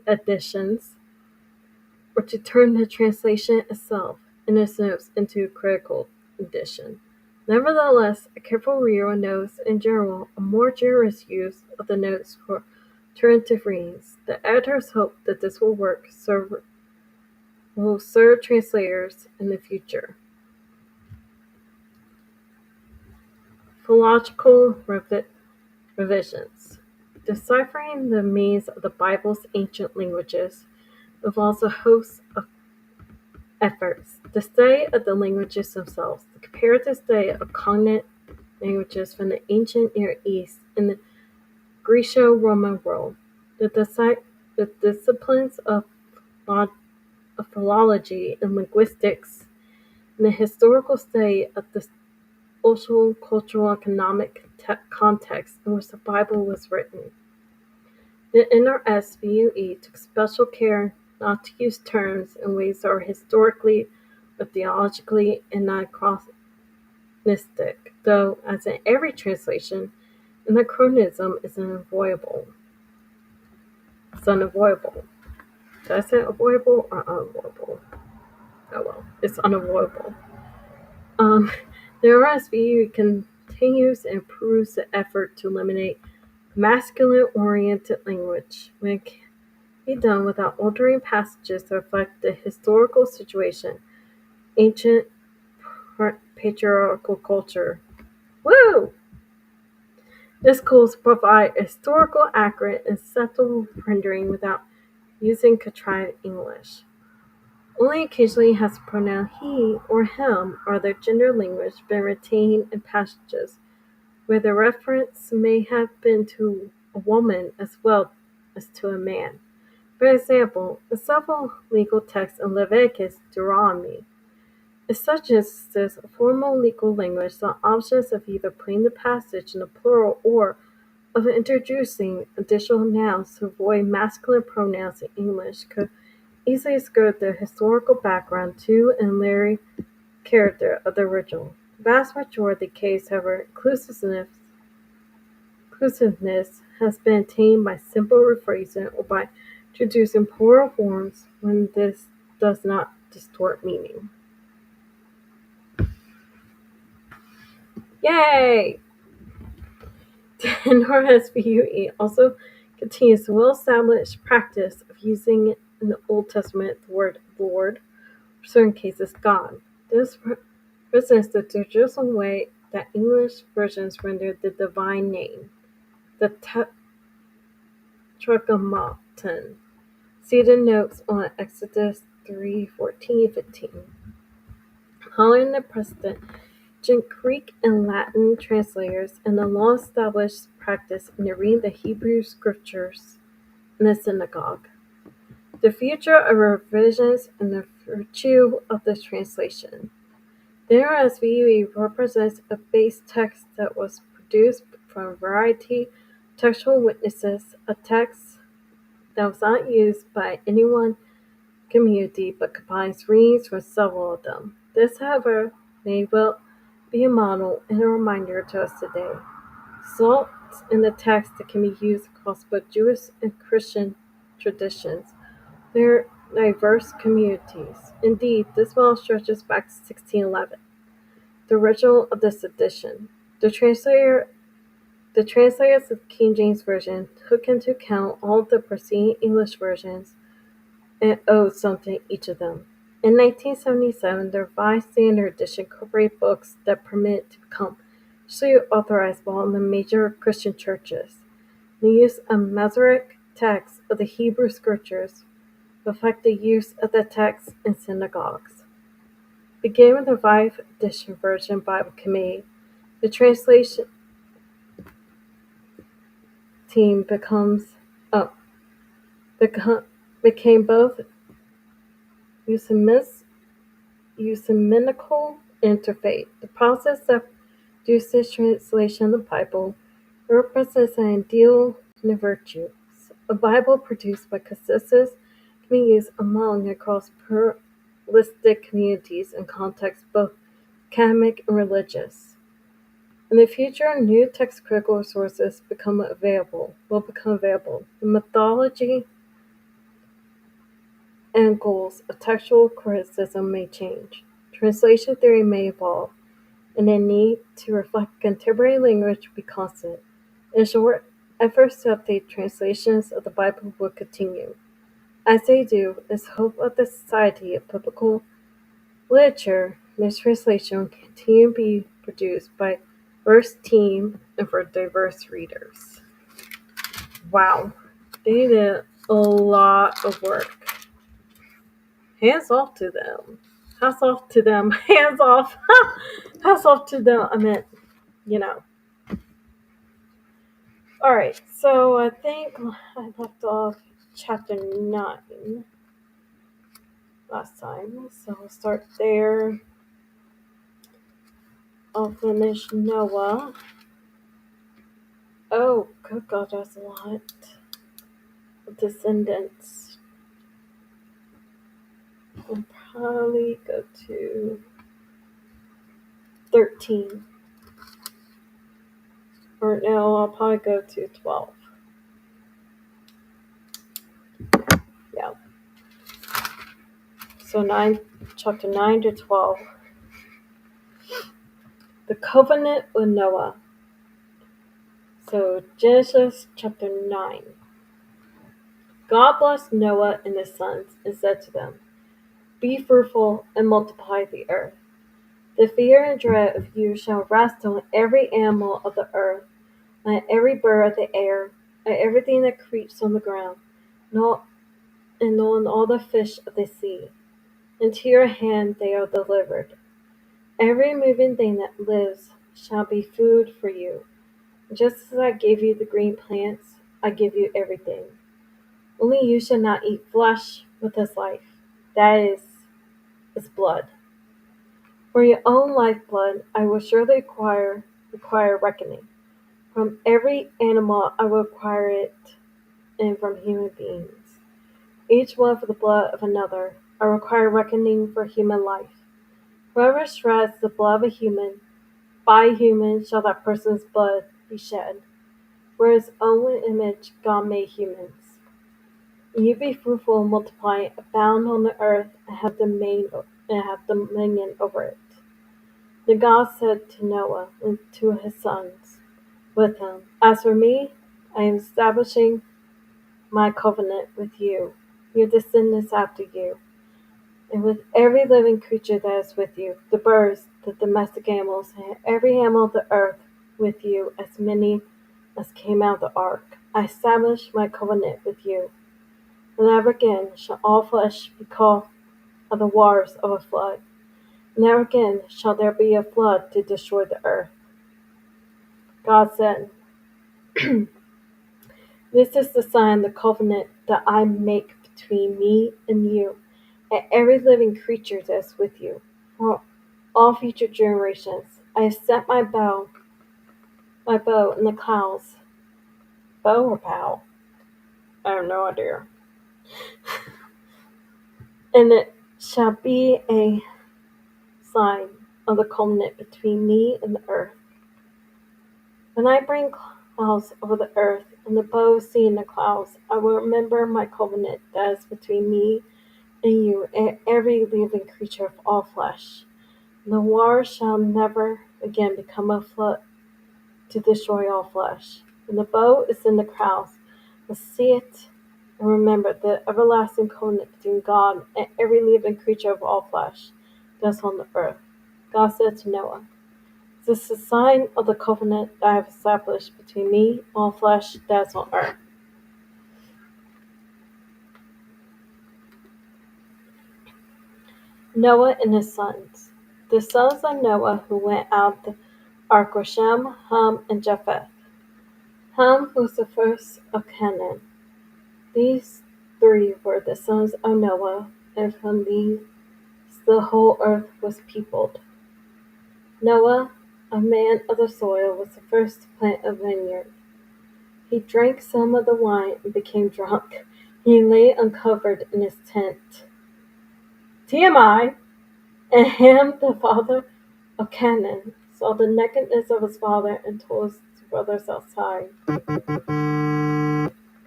editions, or to turn the translation itself and its notes into a critical edition. Nevertheless, a careful reader knows, in general, a more generous use of the notes for alternative readings. The editors hope that this will serve translators in the future. Philological revisions. Deciphering the meanings of the Bible's ancient languages involves a host of efforts. The study of the languages themselves, the comparative study of cognate languages from the ancient Near East and the Greco-Roman world, the disciplines of philology and linguistics, and the historical study of the social, cultural, and economic context in which the Bible was written. The NRSVUE took special care not to use terms in ways that are historically or theologically anachronistic, though, as in every translation, anachronism is unavoidable. It's unavoidable. Did I say avoidable or unavoidable? Oh well, it's unavoidable. Um, the RSVU continues and improves the effort to eliminate masculine-oriented language when it can be done without altering passages to reflect the historical situation, ancient patriarchal culture. Woo! This goal provides a historical, accurate, and subtle rendering without using contrived English. Only occasionally has the pronoun he or him or their gender language been retained in passages where the reference may have been to a woman as well as to a man. For example, in several legal texts in Leviticus Deuteronomy, it suggests a formal legal language the options of either putting the passage in the plural or of introducing additional nouns to avoid masculine pronouns in English could easily skirt the historical background to and literary character of the original. The vast majority of the case, however, inclusiveness has been attained by simple rephrasing or by introducing plural forms when this does not distort meaning. Yay! The NRSVUE also continues the well-established practice of using in the Old Testament the word Lord, for certain cases God. This represents the traditional way that English versions render the divine name, the Tetragrammaton. See the notes on Exodus 3:14-15. Following the precedent, Greek and Latin translators and the long-established practice in reading the Hebrew scriptures in the synagogue. The future of revisions and the virtue of this translation. The NRSVUE represents a base text that was produced from a variety of textual witnesses, a text that was not used by any one community but combines readings from several of them. This, however, may well be a model and a reminder to us today. Salt in the text that can be used across both Jewish and Christian traditions. There are diverse communities. Indeed, this model stretches back to 1611, the original of this edition. The translator the translators of the King James Version took into account all of the preceding English versions and owed something each of them. In 1977, the Revised Standard Edition incorporated books that permitted to become officially authorizable in the major Christian churches. The use of Masoretic texts of the Hebrew Scriptures reflect the use of the text in synagogues. Beginning with the Revised Edition Version Bible Committee, the translation team oh, became both ecumenical and interfaith. The process that produced this translation of the Bible represents an ideal and a virtue. A Bible produced by consensus can be used among and across pluralistic communities and contexts, both academic and religious. In the future, new text-critical sources will become available. The methodology and goals of textual criticism may change. Translation theory may evolve, and the need to reflect contemporary language will be constant. In short, efforts to update translations of the Bible will continue. As they do, it's hope of the Society of Biblical Literature this translation will continue to be produced by a diverse team and for diverse readers. Wow, they did a lot of work. Hands off to them. Hats off to them. Hands off. Hats off to them. I meant, you know. Alright, so I think I left off chapter 9 last time. So we'll start there. I'll finish Noah. Oh, good God, that's a lot. Descendants. I'll probably go to 13. Or no, I'll probably go to 12. Yeah. So chapter 9 to 12. The covenant with Noah. So Genesis chapter 9. God blessed Noah and his sons and said to them, "Be fruitful and multiply the earth. The fear and dread of you shall rest on every animal of the earth, on every bird of the air, on everything that creeps on the ground, and on all the fish of the sea. Into your hand they are delivered. Every moving thing that lives shall be food for you. Just as I gave you the green plants, I give you everything. Only you shall not eat flesh with its life, that is, its blood. For your own lifeblood I will surely require reckoning. From every animal I will require it, and from human beings. Each one for the blood of another I require reckoning for human life. Whoever shreds the blood of a human, by human shall that person's blood be shed. For his own image God made humans. And you be fruitful and multiply, abound on the earth, and have dominion over it. Then God said to Noah and to his sons with him, As for me, I am establishing my covenant with you, your descendants after you, and with every living creature that is with you, the birds, the domestic animals, and every animal of the earth with you, as many as came out of the ark. I establish my covenant with you. Never again shall all flesh be caught of the waters of a flood. Never again shall there be a flood to destroy the earth. God said, This is the sign of the covenant that I make between me and you, and every living creature that is with you, for all future generations. I have set my bow in the clouds. Bow or bow? I have no idea. And it shall be a sign of the covenant between me and the earth. When I bring clouds over the earth, and the bow is seen in the clouds, I will remember my covenant that is between me and you and every living creature of all flesh. And the water shall never again become a flood to destroy all flesh. When the bow is in the crowds, let's see it and remember the everlasting covenant between God and every living creature of all flesh that's on the earth. God said to Noah, "This is a sign of the covenant that I have established between me and all flesh that's on earth." Noah and his sons. The sons of Noah who went out the ark were Shem, Ham, and Japheth. Ham was the first of Canaan. These three were the sons of Noah, and from these the whole earth was peopled. Noah, a man of the soil, was the first to plant a vineyard. He drank some of the wine and became drunk. He lay uncovered in his tent. TMI! And Ham, the father of Canaan, saw the nakedness of his father and told his brothers outside.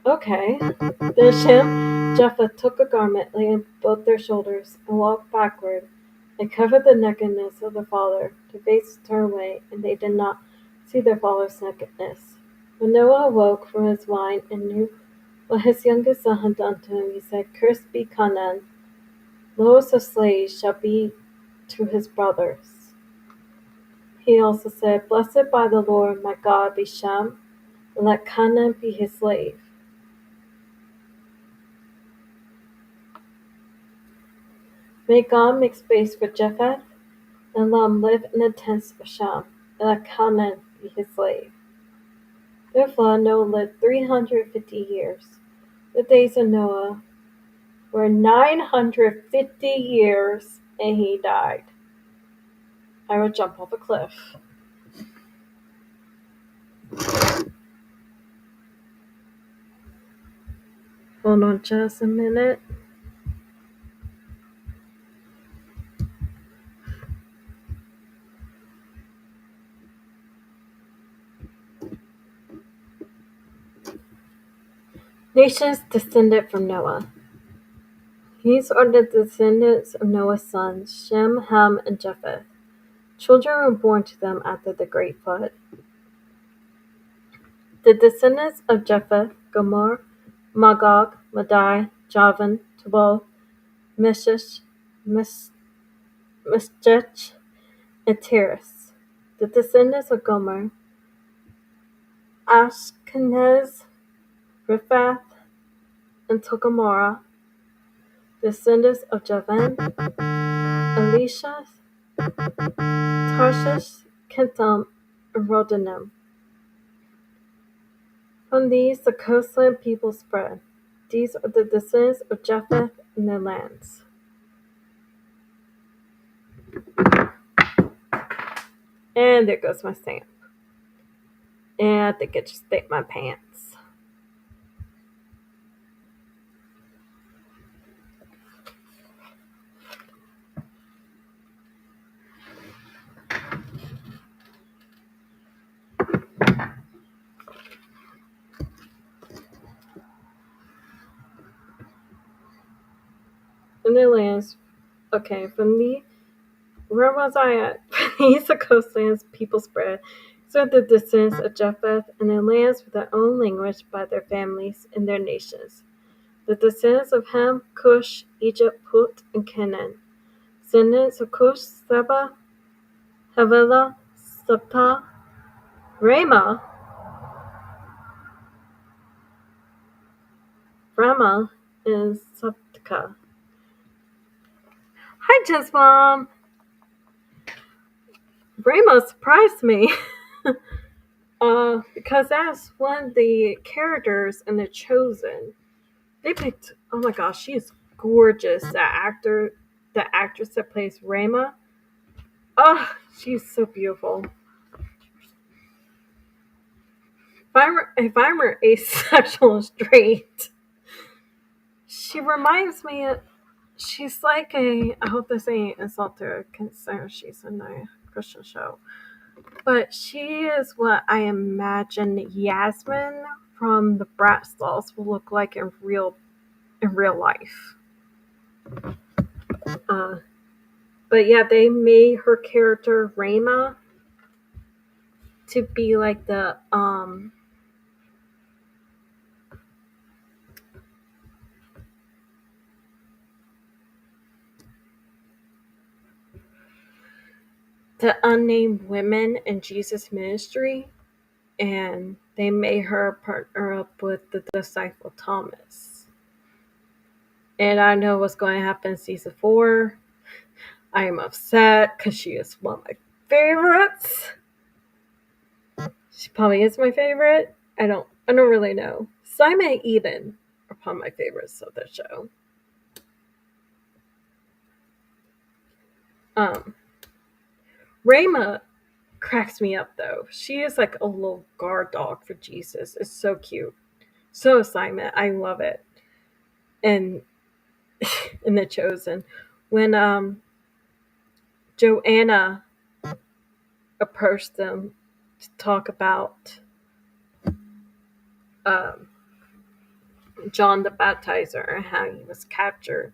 Okay. Then Shem, Japheth took a garment, laid on both their shoulders, and walked backward, and covered the nakedness of their father. Their faces turned away, and they did not see their father's nakedness. When Noah awoke from his wine and knew what his youngest son had done to him, he said, "Cursed be Canaan. Lords of slaves shall be to his brothers." He also said, "Blessed by the Lord my God be Shem, and let Canaan be his slave." May God make space for Japheth, and let him live in the tents of Shem, and let Canaan be his slave. Therefore Noah lived 350 years. The days of Noah were 950 years, and he died. I would jump off a cliff. Hold on just a minute. Nations descended from Noah. These are the descendants of Noah's sons, Shem, Ham, and Japheth. Children were born to them after the great flood. The descendants of Japheth: Gomer, Magog, Madai, Javan, Tubal, Meshesh, Meshech, and Tiras. The descendants of Gomer: Ashkenaz, Riphath, and Togarmah. Descendants of Javan: Elisha, Tarshish, Kittim, and Rodanim. From these the coastland people spread. These are the descendants of Japheth and their lands. And there goes my stamp. And I think it just ate my pants. And their lands. Okay, from the where was I at? These the coastlands people spread. So the descendants of Japheth and their lands with their own language by their families and their nations. The descendants of Ham: Cush, Egypt, Put, and Canaan. Descendants of Cush: Seba, Havilah, Sabta, Ramah, and Sabta. Hi, Jess Mom. Ramah surprised me. Because that's one of the characters in The Chosen. They picked, oh my gosh, she is gorgeous. The actress that plays Ramah. Oh, she's so beautiful. If I'm her asexual and straight, she reminds me of, she's like I hope this ain't insult to her, considering she's in a Christian show. But she is what I imagine Yasmin from the Bratz dolls will look like in real life. But yeah, they made her character Ramah to be like the unnamed women in Jesus' ministry, and they made her partner up with the disciple Thomas. And I know what's going to happen in season 4. I am upset because she is one of my favorites. She probably is my favorite. I don't really know. Simon and Eden are probably my favorites of the show. Um, Rayma cracks me up though. She is like a little guard dog for Jesus. It's so cute. So assignment. I love it. And in The Chosen. When Joanna approached them to talk about um, John the Baptizer and how he was captured.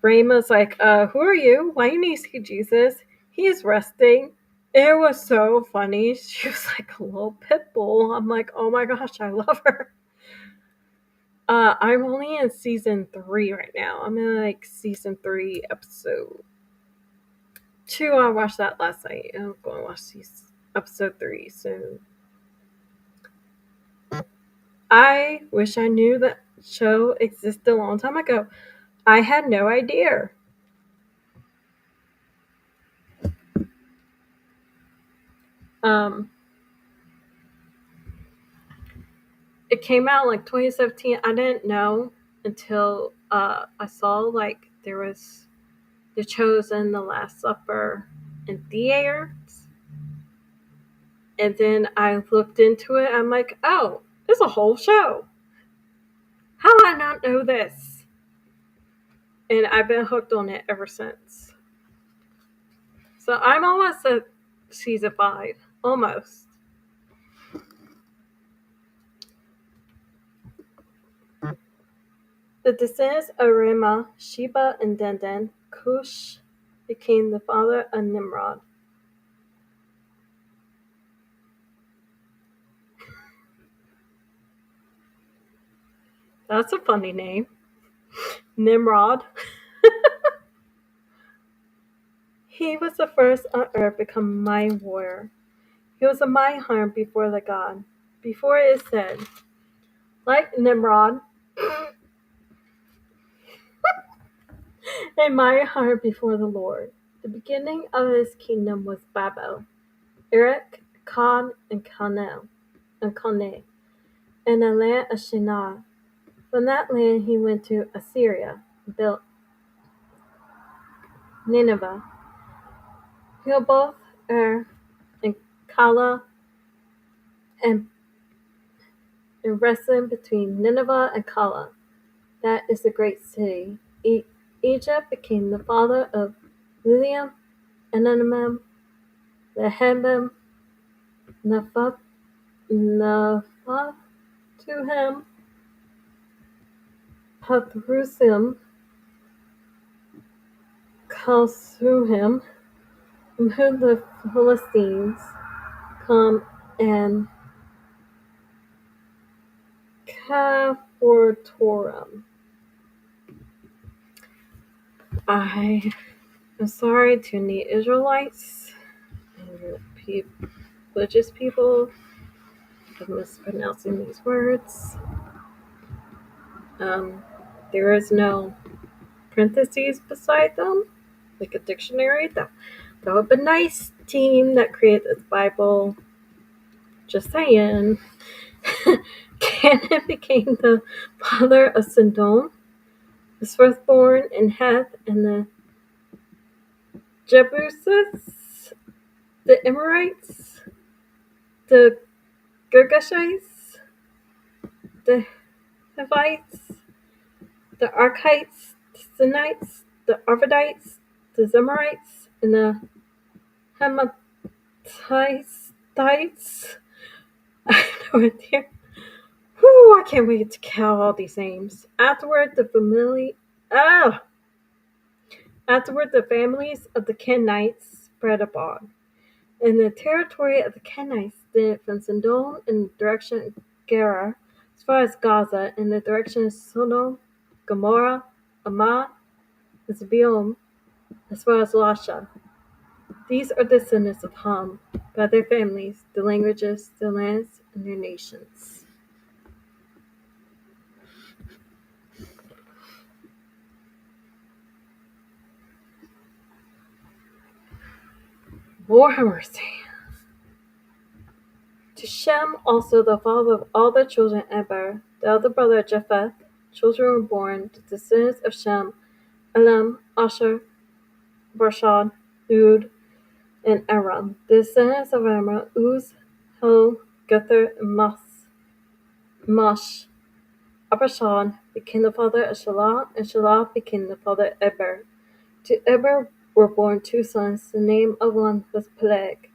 Rayma's like, who are you? Why you need to see Jesus? He is resting. It was so funny. She was like a little pit bull. I'm like, oh my gosh, I love her. I'm only in season 3 right now. I'm in like season 3, episode 2. I watched that last night. I'm going to watch episode 3 soon. I wish I knew that show existed a long time ago. I had no idea. Um, it came out like 2017. I didn't know until I saw like there was The Chosen, The Last Supper in theaters, and then I looked into it. I'm like, oh, there's a whole show. How did I not know this? And I've been hooked on it ever since. So I'm almost at season 5, almost. The descendants of Rima, Sheba, and Dedan, Cush became the father of Nimrod. That's a funny name. Nimrod. He was the first on earth to become a mighty warrior. He was a mighty hunter before the god. Before it is said, like Nimrod, a mighty hunter before the Lord. The beginning of his kingdom was Babel, Erech, Akkad, and Calneh, and the land of Shinar. From that land he went to Assyria, and built Nineveh. He built both and Kala, and wrestling between Nineveh and Kala. That is a great city. Egypt became the father of Lilium, Anamim, Lehebim, Naphtahim, Pathrusim, Kalsuhim, from whom the Philistines come, and Caphotorim. I am sorry to any Israelites and religious people for mispronouncing these words. Um, there is no parentheses beside them, like a dictionary. That would be nice, team that created this Bible. Just saying. Canaan became the father of Sodom, his firstborn, and Heth, and the Jebusites, the Amorites, the Girgashites, the Hivites, the Archites, the Sinites, the Arvadites, the Zemarites, and the Hamathites. I have no idea. Whew, I can't wait to count all these names. Afterward, the families of the Kenites spread abroad. And the territory of the Kenites extended from Sidon in the direction of Gerar, as far as Gaza, in the direction of Sodom, Gomorrah, Amah, Zebiom, as far as Lasha. These are descendants of Ham, by their families, their languages, their lands, and their nations. Lord have mercy. To Shem also the father of all the children of Eber, the elder brother of Japheth, children were born, the descendants of Shem, Elam, Asher, Barshad, Lud, and Aram. The descendants of Aram, Uz, Hel, Gether, and Mush. Abishad became the father of Shelah, and Shelah became the father of Eber. To Eber were born two sons. The name of one was Peleg.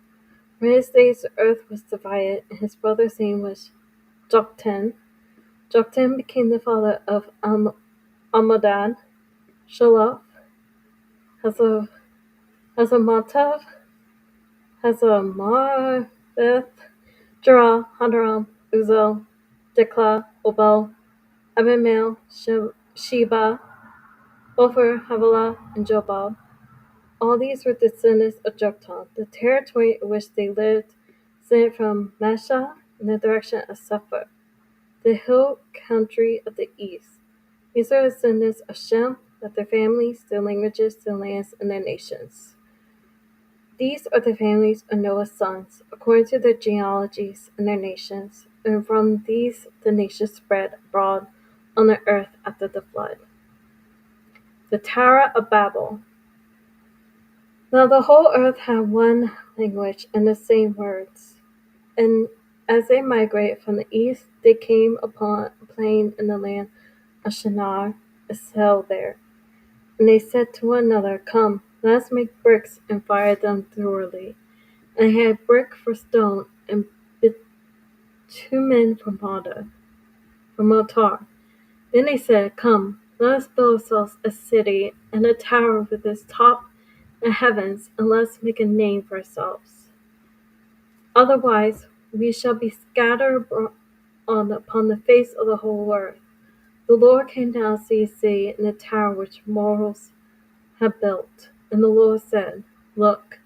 When his days the earth was divided, and his brother's name was Joktan. Joktan became the father of Amadad, Shalaf, Hazamatav, Hazamarbeth, Jerah, Hadaram, Uzel, Diklah, Obal, Abimael, Sheba, Ophir, Havilah, and Jobab. All these were descendants of Joktan. The territory in which they lived extended from Mesha in the direction of Sephar, the hill country of the east. These are descendants of Shem, with their families, their languages, their lands, and their nations. These are the families of Noah's sons, according to their genealogies and their nations, and from these the nations spread abroad on the earth after the flood. The Tower of Babel. Now the whole earth had one language and the same words. And as they migrated from the east, they came upon a plain in the land of Shinar, and settled there. And they said to one another, Come, let us make bricks and fire them thoroughly. And they had brick for stone and bitumen for mortar. Then they said, Come, let us build ourselves a city and a tower with its top in the heavens, and let us make a name for ourselves. Otherwise we shall be scattered upon the face of the whole earth. The Lord came down to see a city and the tower which mortals have built. And the Lord said, Look,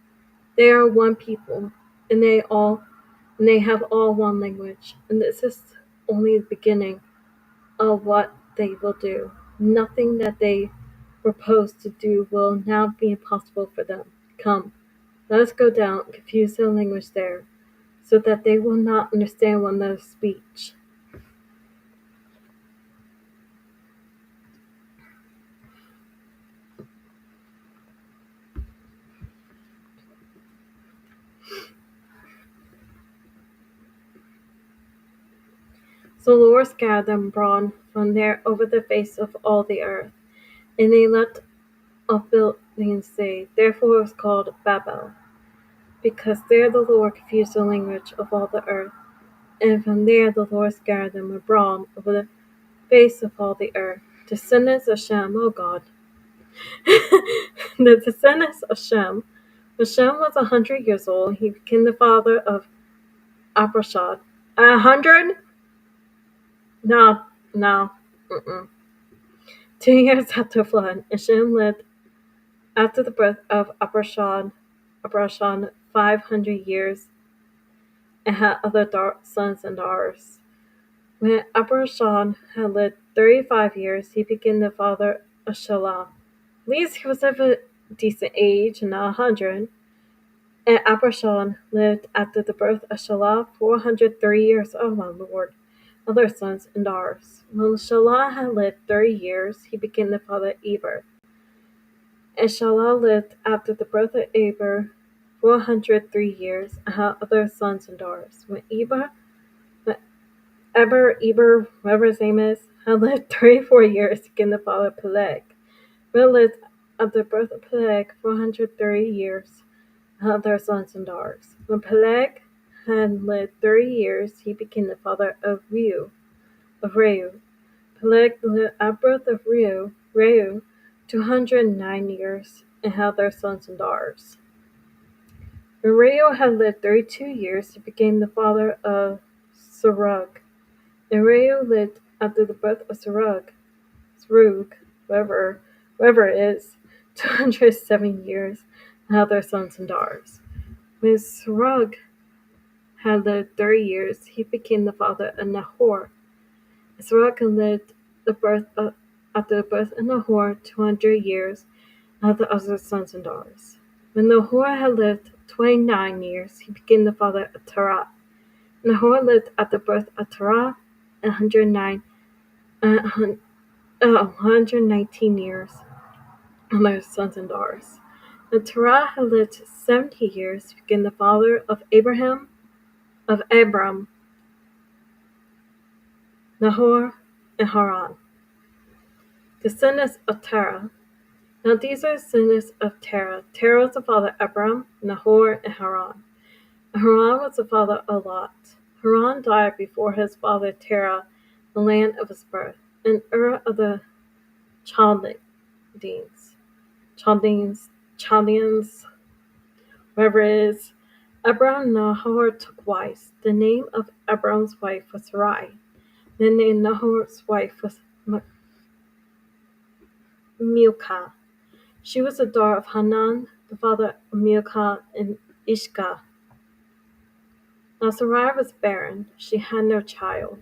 they are one people, and they have all one language, and this is only the beginning of what they will do. Nothing that they propose to do will now be impossible for them. Come, let us go down and confuse their language there, so that they will not understand one another's speech. So the Lord scattered them abroad from there over the face of all the earth, and they left off building the city. Therefore it was called Babel, because there the Lord confused the language of all the earth, and from there the Lord scattered them abroad over the face of all the earth. Descendants of Shem, oh God. The descendants of Shem. When Shem was 100 years old, he became the father of Arpachshad. 100? No, no. Mm-mm. 2 years after the flood, and Shem lived after the birth of Arpachshad 500 years, and had other sons and daughters. When Arpachshad had lived 35 years, he became the father of Shelah. At least he was of a decent age, not 100. And Arpachshad lived after the birth of Shelah 403 years. Oh my Lord! Other sons and daughters. When Shelah had lived 30 years, he became the father of Eber. And Shelah lived after the birth of Eber 403 years, and had other sons and daughters. When Eber, whatever his name is, had lived 34 years, he became the father of Peleg. When lived after the birth of Peleg 430 years, and had other sons and daughters. When Peleg had lived 30 years, he became the father of Reu. Peleg lived at the birth of Reu 209 years, and had other sons and daughters. When Reo had lived 32 years, he became the father of Sarug. And Reo lived after the birth of Sarug, whoever it is, 207 years, and had their sons and daughters. When Sarug had lived 30 years, he became the father of Nahor. Sarug lived after the birth of Nahor 200 years, and had the other sons and daughters. When Nahor had lived 29 years, he became the father of Terah. Nahor lived at the birth of Terah 119 years, and their sons and daughters. When Terah had lived 70 years, he became the father of Abram, Nahor, and Haran. Descendants of Terah. Now these are descendants of Terah. Terah was the father of Abram, Nahor, and Haran. Haran was the father of Lot. Haran died before his father Terah, the land of his birth, in Ur of the Chaldeans, wherever it is. Abram and Nahor took wives. The name of Abram's wife was Sarai. The name of Nahor's wife was Milcah. She was the daughter of Hanan, the father of Milcah and Ishka. Now Sarai was barren. She had no child.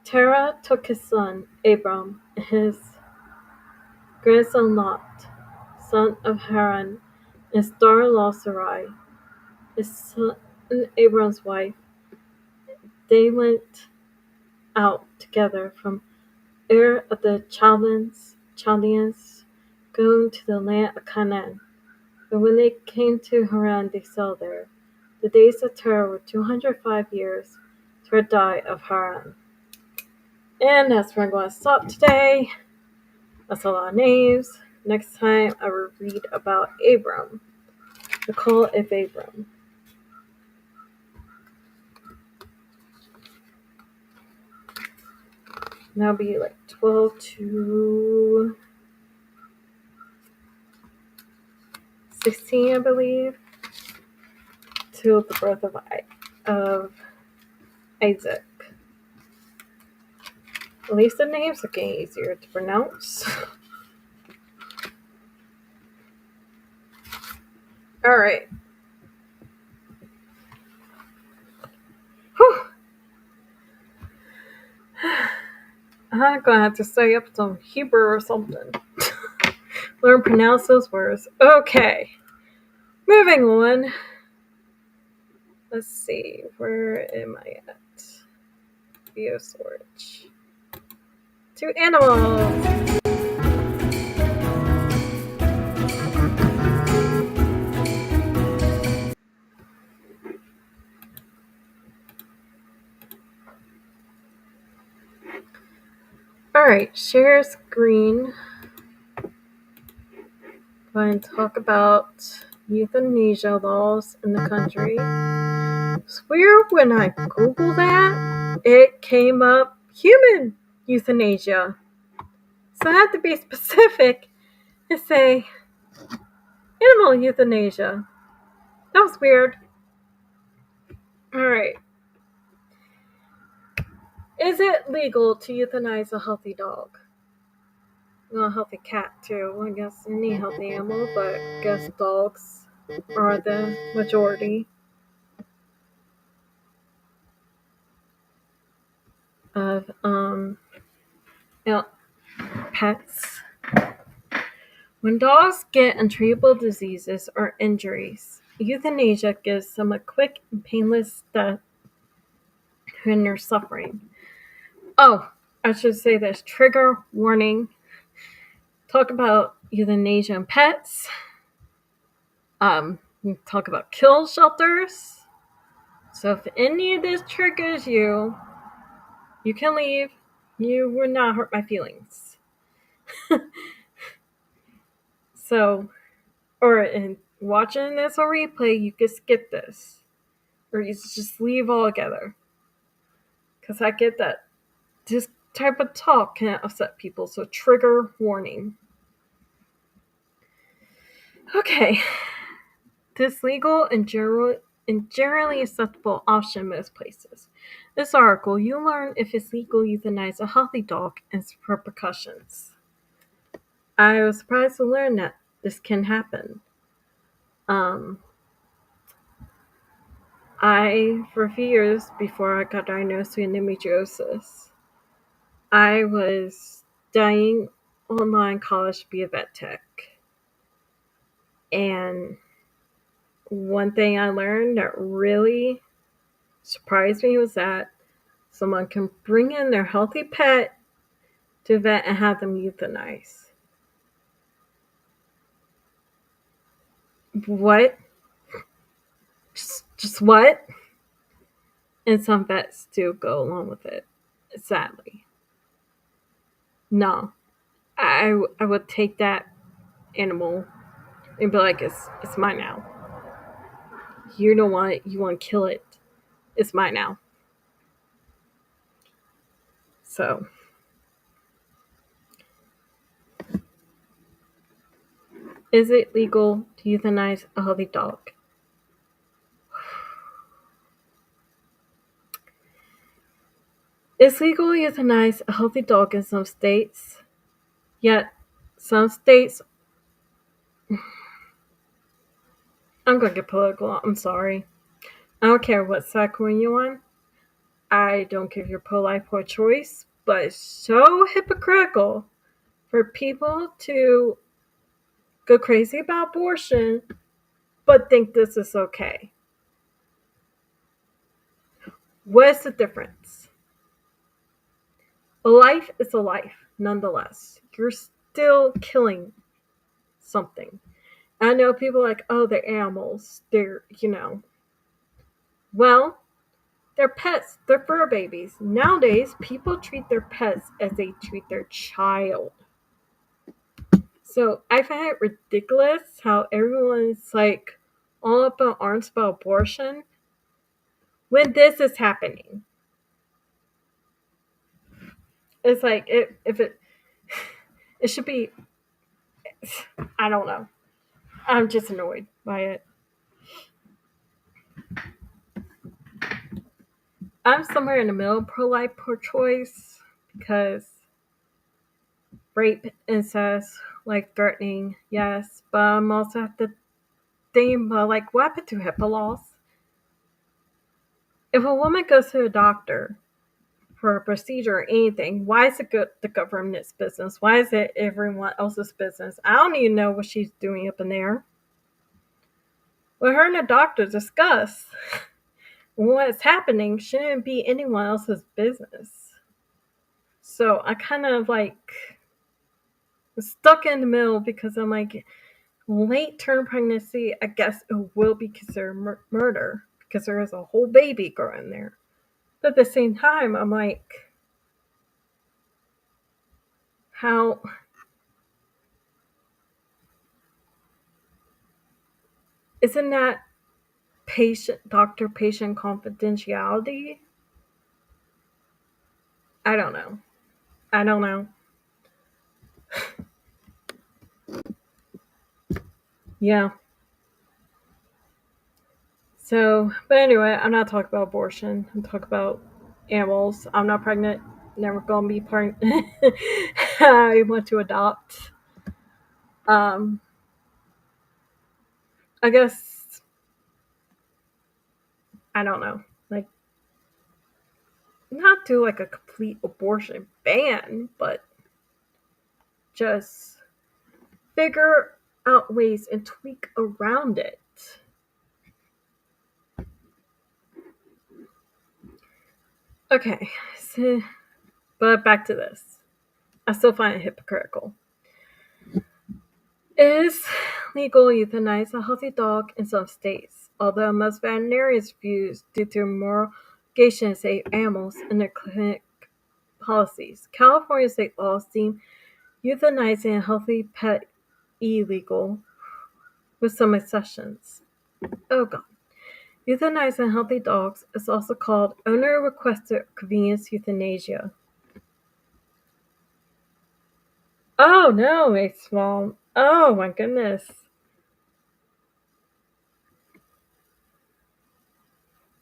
Terah took his son Abram and his grandson Lot, son of Haran, and his daughter-in-law Sarai, his son Abram's wife. They went out together from Ur of the Chaldeans, going to the land of Canaan. But when they came to Haran, they settled there. The days of Terah were 205 years. Terah died of Haran. And that's where I'm going to stop today. That's a lot of names. Next time I will read about Abram, the call of Abram. And that'll be like 12 to 16, I believe, till the birth of Isaac. At least the names are getting easier to pronounce. Alright. I'm gonna have to study up some Hebrew or something. Learn to pronounce those words. Okay. Moving on. Let's see. Where am I at? Bio storage. To animals. Alright, share screen. Going to talk about euthanasia laws in the country. It's weird when I Google that, it came up human euthanasia. So I have to be specific and say animal euthanasia. That was weird. Alright. Is it legal to euthanize a healthy dog? Well, a healthy cat too. I guess any healthy animal, but I guess dogs are the majority of pets. When dogs get untreatable diseases or injuries, euthanasia gives them a quick and painless death when they're suffering. Oh, I should say this. Trigger warning. Talk about euthanasia in pets. Talk about kill shelters. So if any of this triggers you, you can leave. You will not hurt my feelings. So, or in watching this on replay, you can skip this. Or you just leave altogether. Because I get that this type of talk can upset people. So trigger warning. Okay. This legal and generally acceptable option in most places. This article, you'll learn if it's legal to euthanize a healthy dog and its repercussions. I was surprised to learn that this can happen. Um, for a few years before I got diagnosed with endometriosis, I was studying online college to be a vet tech. And one thing I learned that really surprised me was that someone can bring in their healthy pet to the vet and have them euthanized. What? Just what? And some vets still go along with it, sadly. No, I would take that animal and be like, it's mine now. You don't want it. You want to kill it. It's mine now. So, is it legal to euthanize a healthy dog? It's legal to euthanize a healthy dog in some states, yet some states. I'm going to get political. I'm sorry. I don't care what side coin you're on. I don't care if you're pro-life or choice, but it's so hypocritical for people to go crazy about abortion but think this is okay. What's the difference? A life is a life, nonetheless. You're still killing something. I know people are like, oh, they're animals. Well, they're pets. They're fur babies. Nowadays, people treat their pets as they treat their child. So I find it ridiculous how everyone's like all up in arms about abortion when this is happening. It's like if it should be. I don't know. I'm just annoyed by it. I'm somewhere in the middle, pro-life, pro-choice, because rape, incest, like threatening, yes, but I'm also have to think about like what happened to HIPAA laws. If a woman goes to a doctor for a procedure or anything, why is it the government's business? Why is it everyone else's business? I don't even know what she's doing up in there. What her and the doctor discuss what's happening shouldn't be anyone else's business. So I kind of like stuck in the middle because I'm like, late term pregnancy, I guess it will be considered murder because there is a whole baby growing there. But at the same time, I'm like, how isn't that doctor patient confidentiality? I don't know. I don't know. Yeah. So, but anyway, I'm not talking about abortion. I'm talking about animals. I'm not pregnant. Never gonna be pregnant. I want to adopt. Um, I guess I don't know. Like, not do like a complete abortion ban, but just figure out ways and tweak around it. Okay, so, but back to this. I still find it hypocritical. It is legal to euthanize a healthy dog in some states, although most veterinarians refuse due to moral obligation to save animals in their clinic policies. California state laws deem euthanizing a healthy pet illegal, with some exceptions. Oh god. Euthanizing healthy dogs is also called owner-requested convenience euthanasia. Oh no, it's small. Oh my goodness.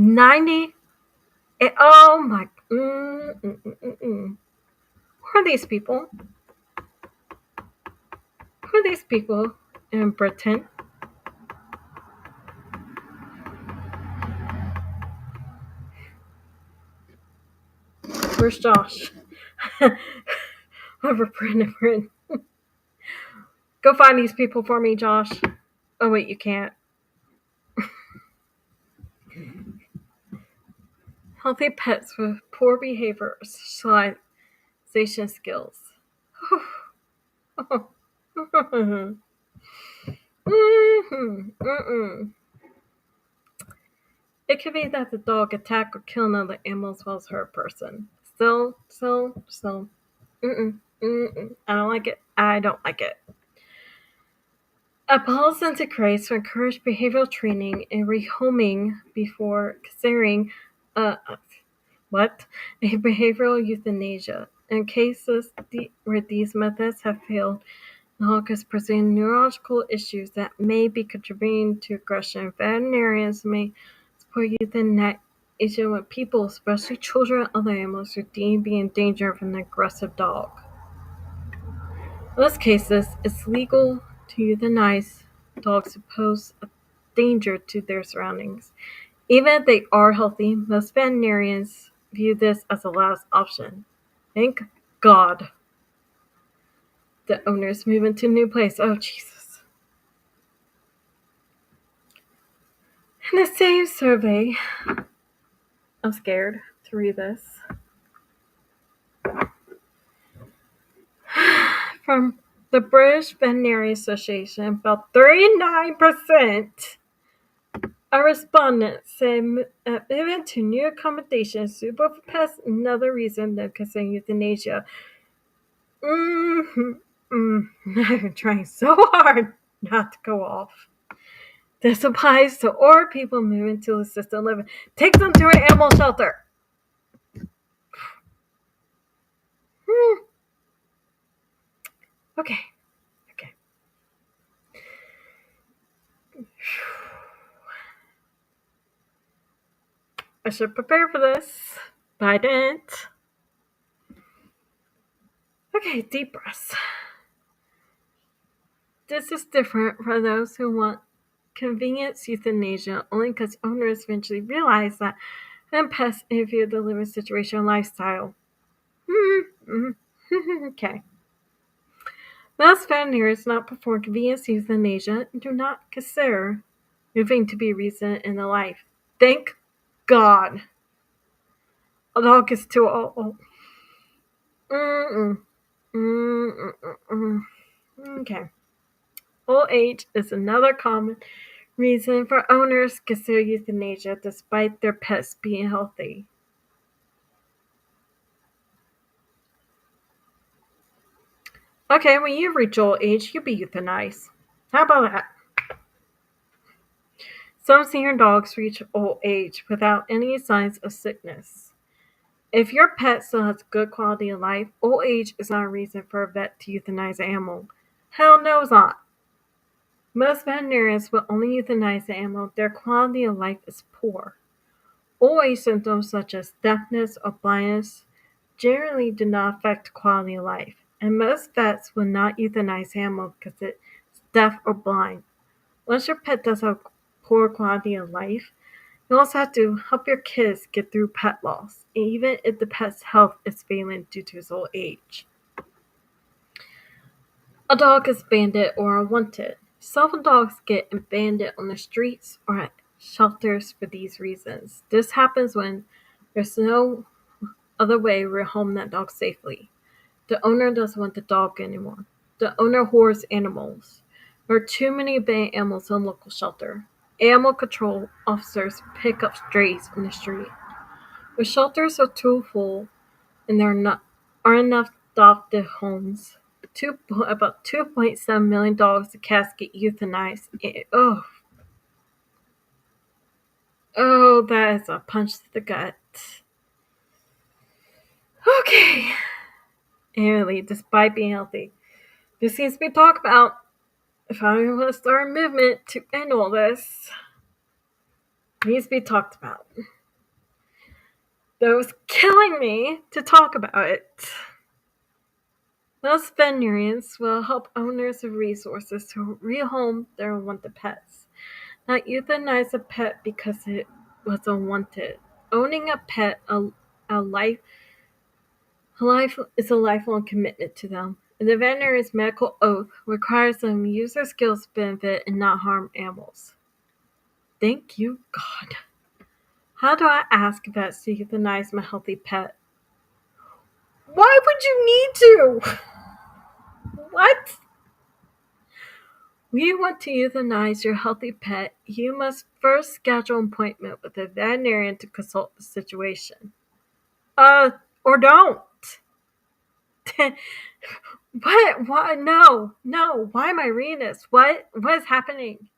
90. Oh my. Who are these people? Who are these people in Britain? Where's Josh? Over Britain. Go find these people for me, Josh. Oh wait, you can't. Healthy pets with poor behavior, socialization skills. It could be that the dog attack or kill another animal as well as hurt a person. Still. I don't like it. I don't like it. A policy into Christ to encourage behavioral training and rehoming before considering uh, what? A behavioral euthanasia. In cases where these methods have failed, the dog is presenting neurological issues that may be contributing to aggression. Veterinarians may support euthanasia when people, especially children and other animals, are deemed to be in danger of an aggressive dog. In most cases, it's legal to euthanize dogs who pose a danger to their surroundings. Even if they are healthy, most veterinarians view this as a last option. Thank God the owners move into a new place. Oh, Jesus. In the same survey, I'm scared to read this, from the British Veterinary Association, about 39% of respondents say moving to new accommodations suitable for pets is another reason than considering euthanasia. I'm trying so hard not to go off. This applies to all people moving to assisted living. Take them to an animal shelter. Okay. I should prepare for this, but I didn't. Okay, deep breaths. This is different for those who want convenience euthanasia only because owners eventually realize that pets interfere with the living situation and lifestyle. Okay. Most veterinarians not perform convenience euthanasia and do not consider moving to be a reason in their life. Thank God. A dog is too old. Okay. Old age is another common reason for owners to consider euthanasia despite their pets being healthy. Okay, when you reach old age, you'll be euthanized. How about that? Some senior dogs reach old age without any signs of sickness. If your pet still has good quality of life, old age is not a reason for a vet to euthanize an animal. Hell no, it's not. Most veterinarians will only euthanize an animal if their quality of life is poor. Old age symptoms such as deafness or blindness generally do not affect quality of life, and most vets will not euthanize an animal because it's deaf or blind. Once your pet does have poor quality of life, you also have to help your kids get through pet loss, even if the pet's health is failing due to his old age. A dog is abandoned or unwanted. Some dogs get abandoned on the streets or at shelters for these reasons. This happens when there's no other way to rehome that dog safely. The owner doesn't want the dog anymore. The owner hoards animals. There are too many abandoned animals in a local shelter. Animal control officers pick up strays on the street. The shelters are too full and there aren't enough adopted homes. About 2.7 million dogs and cats get euthanized. Oh, that is a punch to the gut. Okay. Annually, despite being healthy. This needs to be talked about if I want to start a movement to end all this. needs to be talked about. That was killing me to talk about it. Most veterinarians will help owners of resources to rehome their unwanted pets, not euthanize a pet because it was unwanted. Owning a pet, a life is a lifelong commitment to them. And the veterinarian's medical oath requires them to use their skills to benefit and not harm animals. Thank you, God. How do I ask vets to euthanize my healthy pet? Why would you need to? What? When you want to euthanize your healthy pet, you must first schedule an appointment with a veterinarian to consult the situation. Or don't. What? What? No, no. Why am I reading this? What is happening?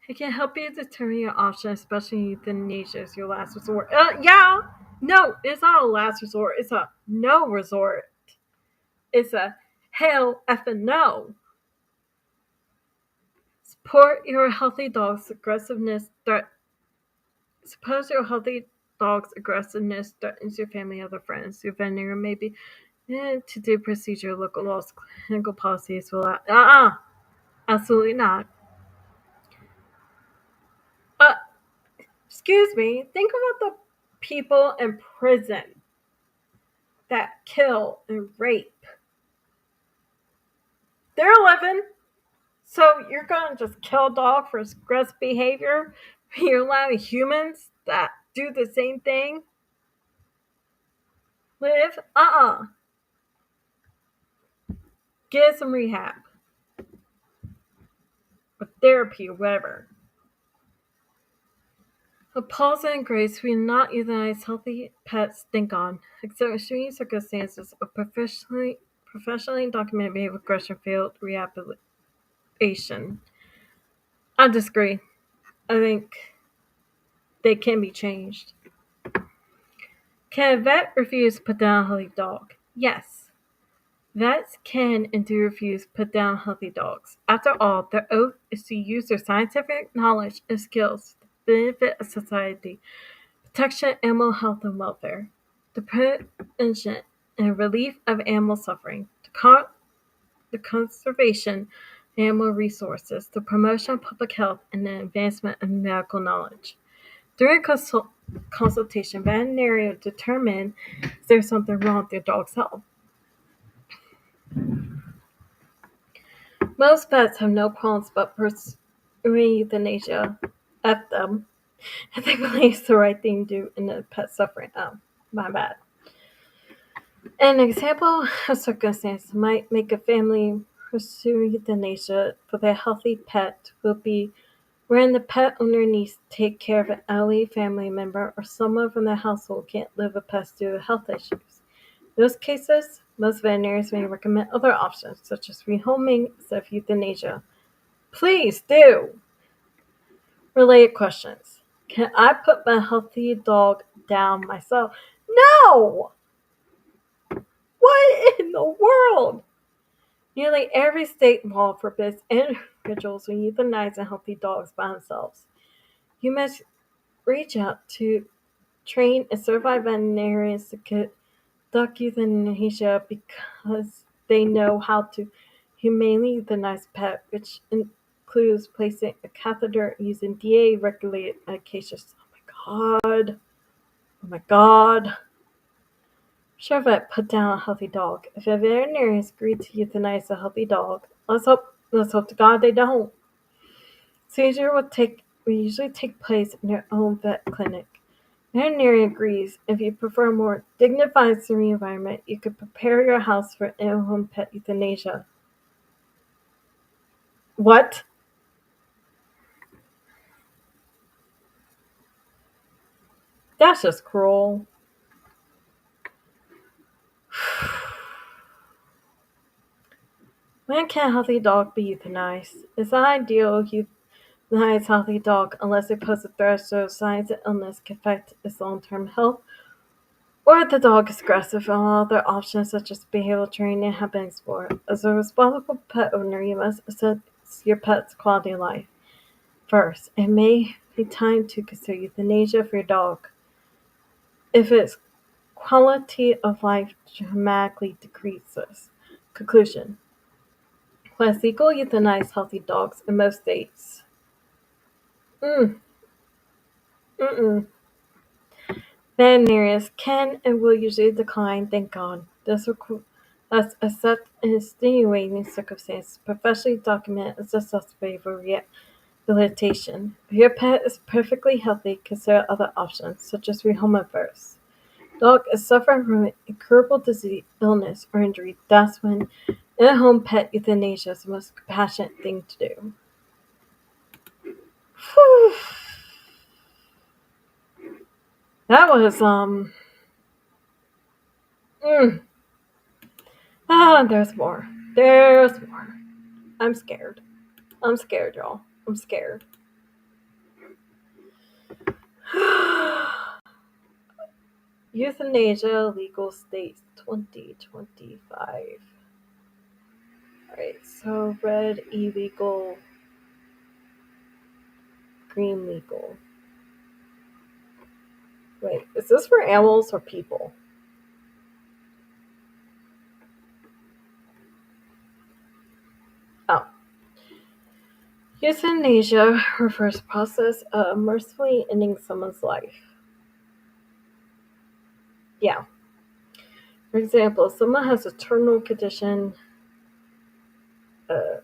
It can help you determine your option, especially euthanasia is your last resort. Yeah. No, it's not a last resort. It's a no resort. It's a hell effing no. Support your healthy dog's aggressiveness. Suppose your healthy dog's aggressiveness threatens your family and other friends. Your veterinarian may be to do procedure, local laws, clinical policies will absolutely not. Uh, Excuse me. Think about the people in prison that kill and rape. They're living. So you're going to just kill a dog for its aggressive behavior? You're allowing humans that do the same thing live? Get some rehab or therapy or whatever. A pause and grace we not euthanize healthy pets, thank God. Except extreme circumstances of professionally documented behavior aggression failed rehabilitation. I disagree. I think they can be changed. Can a vet refuse to put down a healthy dog? Yes. Vets can and do refuse to put down healthy dogs. After all, their oath is to use their scientific knowledge and skills to benefit of society, protection of animal health and welfare, the prevention and relief of animal suffering, the conservation of animal resources, the promotion of public health, and the advancement of medical knowledge. During consultation, veterinarian will determine if there's something wrong with your dog's health. Most vets have no qualms about pursuing euthanasia. F them. If they believe it's the right thing to do in the pet suffering. Oh, my bad. An example of circumstance might make a family pursue euthanasia for their healthy pet will be when the pet owner needs to take care of an elderly family member or someone from their household can't live with pets due to health issues. In those cases, most veterinarians may recommend other options, such as rehoming instead of euthanasia. Please do! Related questions. Can I put my healthy dog down myself? No! What in the world? Nearly every state law forbids individuals from euthanizing healthy dogs by themselves. You must reach out to trained and certified veterinarians to conduct euthanasia because they know how to humanely euthanize a pet, which includes placing a catheter using DA-regulated medications. Oh my god. Sure vet put down a healthy dog. If a veterinarian has agreed to euthanize a healthy dog, let's hope to God they don't. Seizure will usually take place in your own vet clinic. Veterinarian agrees. If you prefer a more dignified, serene environment, you could prepare your house for in-home pet euthanasia. What? That's just cruel. When can a healthy dog be euthanized? It's not ideal to euthanize a healthy dog unless it poses a threat so signs of illness can affect its long-term health, or if the dog is aggressive and all other options such as behavioral training have been explored. As a responsible pet owner, you must assess your pet's quality of life. First, it may a time to consider euthanasia for your dog if its quality of life dramatically decreases. Conclusion: Class legal euthanize healthy dogs in most states. Mm, mm-mm. Veterinarians can and will usually decline, thank God. That's except in extenuating circumstances, professionally documented as a suspect for rehabilitation. If your pet is perfectly healthy, consider other options, such as rehoming first. Dog is suffering from an incurable disease, illness, or injury. That's when in-home pet euthanasia is the most compassionate thing to do. Whew. That was mm. There's more. There's more. I'm scared. I'm scared, y'all. I'm scared. Euthanasia legal states 2025. Alright, so red illegal, green legal. Wait, is this for animals or people? Oh. Euthanasia refers to the process of mercifully ending someone's life. Yeah. For example, if someone has a terminal condition, uh,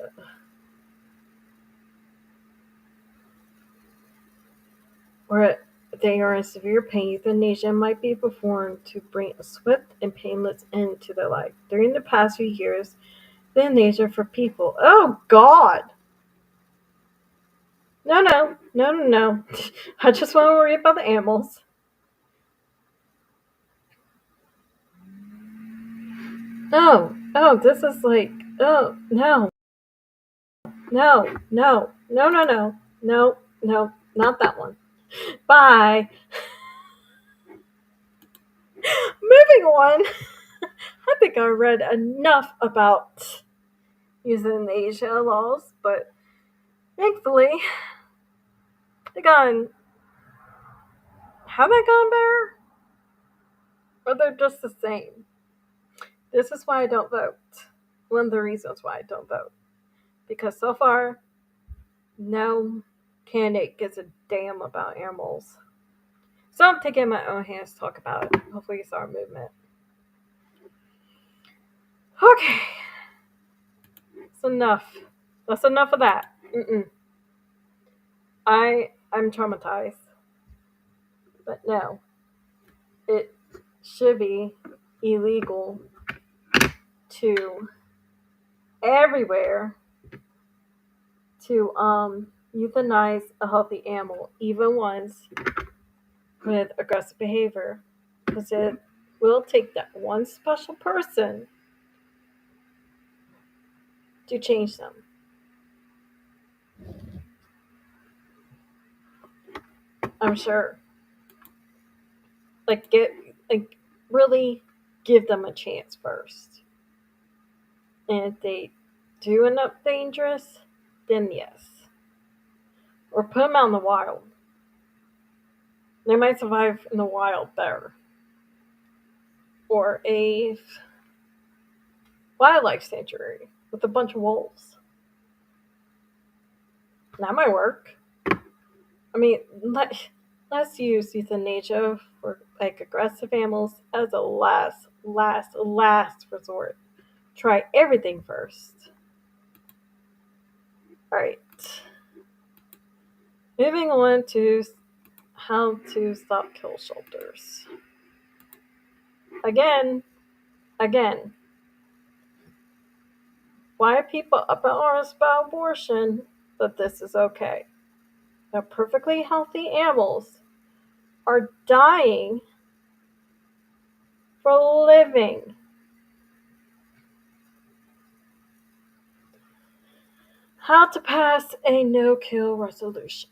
or they are in severe pain, euthanasia might be performed to bring a swift and painless end to their life. During the past few years, euthanasia for people. Oh, God! No, no, no, no, no. I just want to worry about the animals. Oh, oh, this is like, oh, no, no, no, no, no, no, no, no, not that one. Bye. Moving on. I think I read enough about euthanasia laws, but thankfully, they gone. Have they gone better? Or they're just the same? This is why I don't vote. One of the reasons why I don't vote. Because so far, no candidate gives a damn about animals. So I'm taking my own hands to talk about it. Hopefully, it's our movement. Okay, that's enough. That's enough of that. I'm traumatized, but no, it should be illegal to everywhere to euthanize a healthy animal, even ones with aggressive behavior, because it will take that one special person to change them. I'm sure. Like get like really give them a chance first. And if they do end up dangerous, then yes. Or put them out in the wild. They might survive in the wild better. Or a wildlife sanctuary with a bunch of wolves. That might work. I mean, let's use euthanasia for like aggressive animals as a last resort. Try everything first. Alright. Moving on to how to stop kill shelters. Again, why are people up in arms about abortion, but this is okay? Now, perfectly healthy animals are dying for a living. How to pass a no-kill resolution.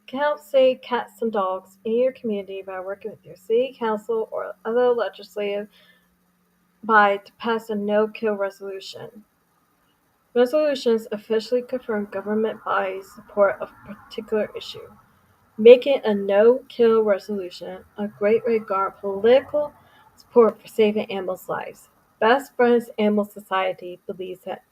Help save cats and dogs in your community by working with your city council or other legislative body to pass a no-kill resolution. Resolutions officially confirm government bodies' support of a particular issue, making a no-kill resolution a great way to guard political support for saving animals' lives. Best Friends Animal Society believes that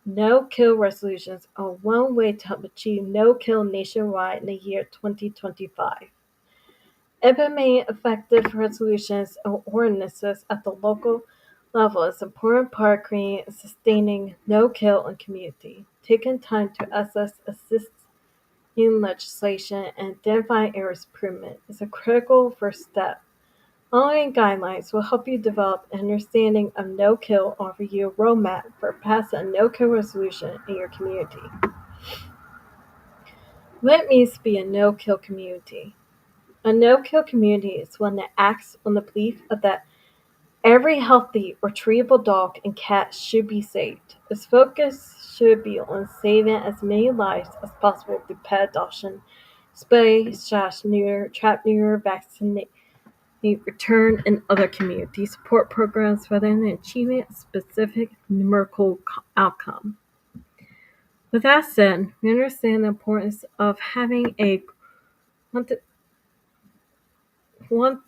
no-kill resolutions are one way to help achieve no-kill nationwide in the year 2025. Implementing effective resolutions or ordinances at the local level is an important part of creating and sustaining no-kill in community. Taking time to assess existing legislation and identifying areas of improvement is a critical first step. Following guidelines will help you develop an understanding of no-kill and offer you a roadmap for passing a no-kill resolution in your community. What it means to be a no-kill community? A no-kill community is one that acts on the belief that every healthy or treatable dog and cat should be saved. Its focus should be on saving as many lives as possible through pet adoption, spay, neuter, trap, neuter, vaccinate, return, and other community support programs rather than achieving a specific numerical outcome. With that said, we understand the importance of having a quanti- quan-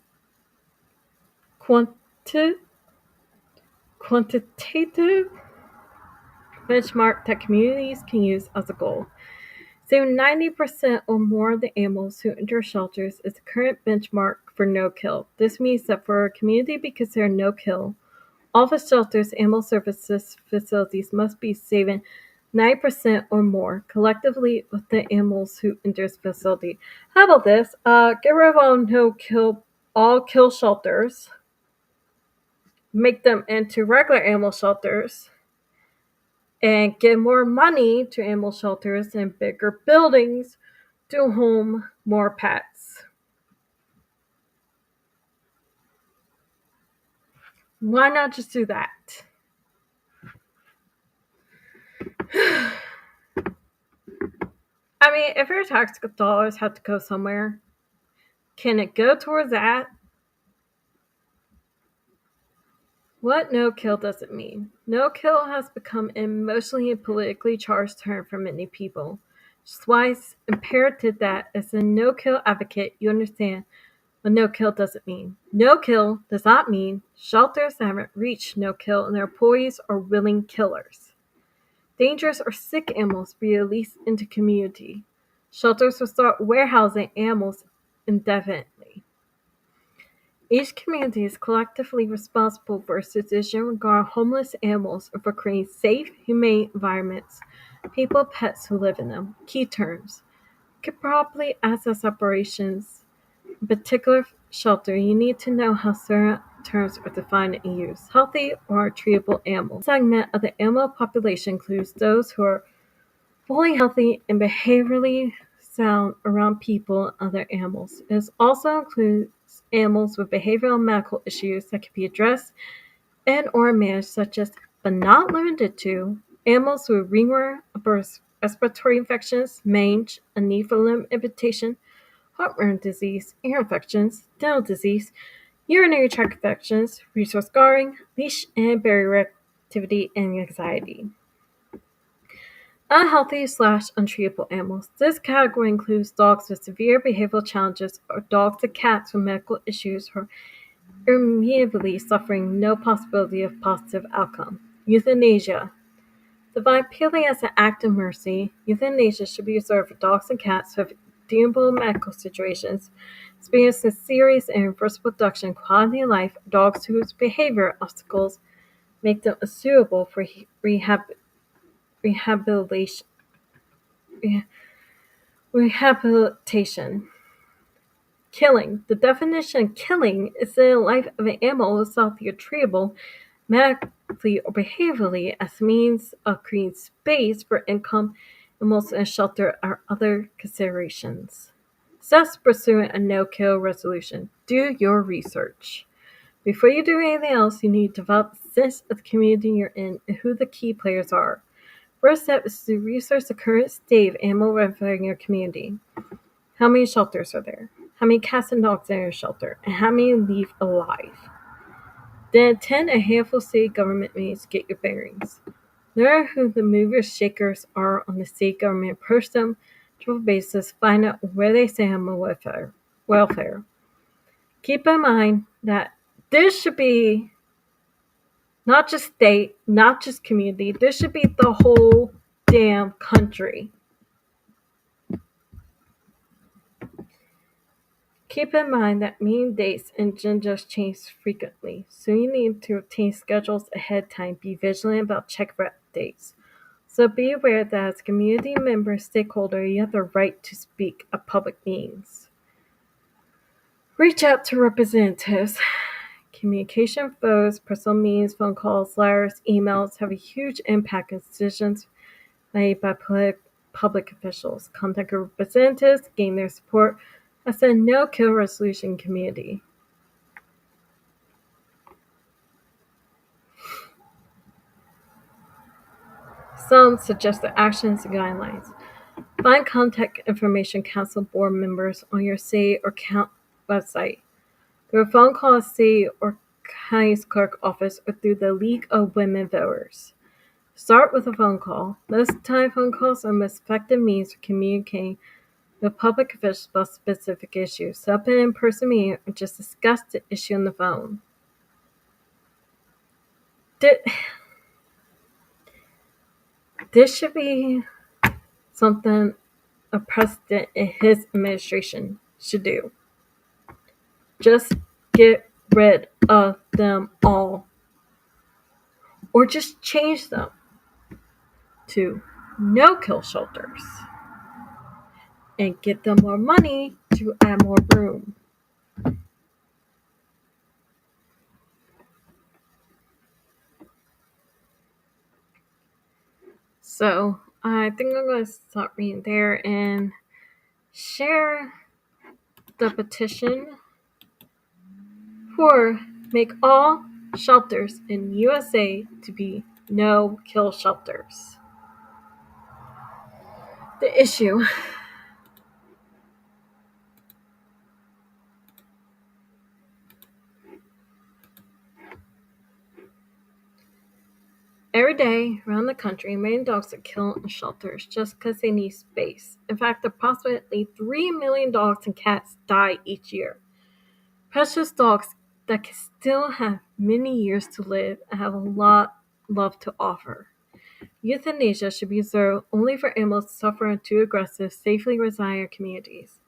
quanti- quantitative benchmark that communities can use as a goal. So 90% or more of the animals who enter shelters is the current benchmark for no-kill. This means that for a community to be considered no-kill, all the shelters animal services facilities must be saving 9% or more collectively with the animals who enter the facility. How about this? Get rid of all no-kill, all kill shelters, make them into regular animal shelters, and give more money to animal shelters and bigger buildings to home more pets. Why not just do that? I mean, if your tax dollars have to go somewhere, can it go towards that? What no-kill does it mean? No-kill has become an emotionally and politically charged term for many people. Which is why it's imperative that, as a no-kill advocate, you understand what no-kill doesn't mean. No-kill does not mean shelters that haven't reached no-kill and their employees are willing killers. Dangerous or sick animals be released into community. Shelters will start warehousing animals indefinitely. Each community is collectively responsible for its decision regarding homeless animals and for creating safe, humane environments for people and pets who live in them. Key terms. To properly assess operations, in particular shelter, you need to know how certain terms are defined and used. Healthy or treatable animals. This segment of the animal population includes those who are fully healthy and behaviorally sound around people and other animals. It also includes animals with behavioral and medical issues that can be addressed and or managed, such as, but not limited to, animals with ringworm, respiratory infections, mange, a need for limb amputation, heartworm disease, ear infections, dental disease, urinary tract infections, resource scarring, leash and barrier activity, and anxiety. Unhealthy/untreatable animals. This category includes dogs with severe behavioral challenges or dogs and cats with medical issues who are immediately suffering no possibility of positive outcome. Euthanasia. Defined purely as an act of mercy, euthanasia should be reserved for dogs and cats who have deemable medical situations, experiencing serious and irreversible reduction in quality of life, dogs whose behavior obstacles make them unsuitable for rehabilitation. Rehabilitation. Killing. The definition of killing is the life of an animal without the treatable medically or behaviorally as means of creating space for income, animals and shelter or other considerations. Thus, pursuing a no-kill resolution. Do your research. Before you do anything else, you need to develop a sense of the community you're in and who the key players are. First step is to research the current state of animal welfare in your community. How many shelters are there? How many cats and dogs are in your shelter? And how many leave alive? Then attend a handful of city government meetings to get your bearings. Learn who the movers shakers are on the state government, approach them to a basis, find out where they stand on welfare. Keep in mind that this should be not just state, not just community, this should be the whole damn country. Keep in mind that meeting dates and agendas change frequently, so you need to obtain schedules ahead of time. Be vigilant about check for updates. So be aware that as a community member stakeholder, you have the right to speak at public meetings. Reach out to representatives. Communication flows, personal meetings, phone calls, letters, emails have a huge impact on decisions made by public officials. Contact representatives, gain their support as a no-kill resolution community. Some suggested actions and guidelines. Find contact information council board members on your city or county website. Through a phone call at city or county clerk office or through the League of Women Voters. Start with a phone call. Most of the time, phone calls are the most effective means for communicating with public officials about specific issues. Set up an in-person meeting or just discuss the issue on the phone. This should be something a president in his administration should do. Just get rid of them all. Or just change them to no-kill shelters and get them more money to add more room. So I think I'm going to stop reading there and share the petition for make all shelters in USA to be no-kill shelters. The issue. Every day around the country, many dogs are killed in shelters just because they need space. In fact, approximately 3 million dogs and cats die each year. Precious dogs that can still have many years to live and have a lot of love to offer. Euthanasia should be reserved only for animals suffering too aggressive, safely reside in communities.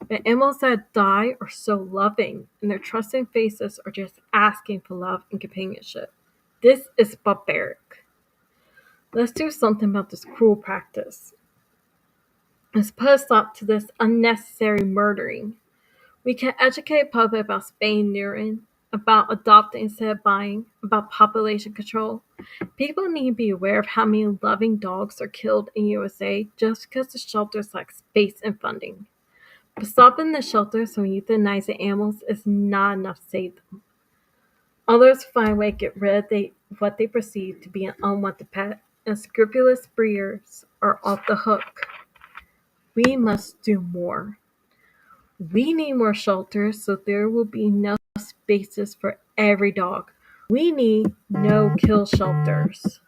But animals that die are so loving, and their trusting faces are just asking for love and companionship. This is barbaric. Let's do something about this cruel practice. Let's put a stop to this unnecessary murdering. We can educate the public about spaying and neutering, about adopting instead of buying, about population control. People need to be aware of how many loving dogs are killed in USA just because the shelters lack space and funding. But stopping the shelters from euthanizing animals is not enough to save them. Others find a way to get rid of what they perceive to be an unwanted pet, and scrupulous breeders are off the hook. We must do more. We need more shelters so there will be enough spaces for every dog. We need no-kill shelters.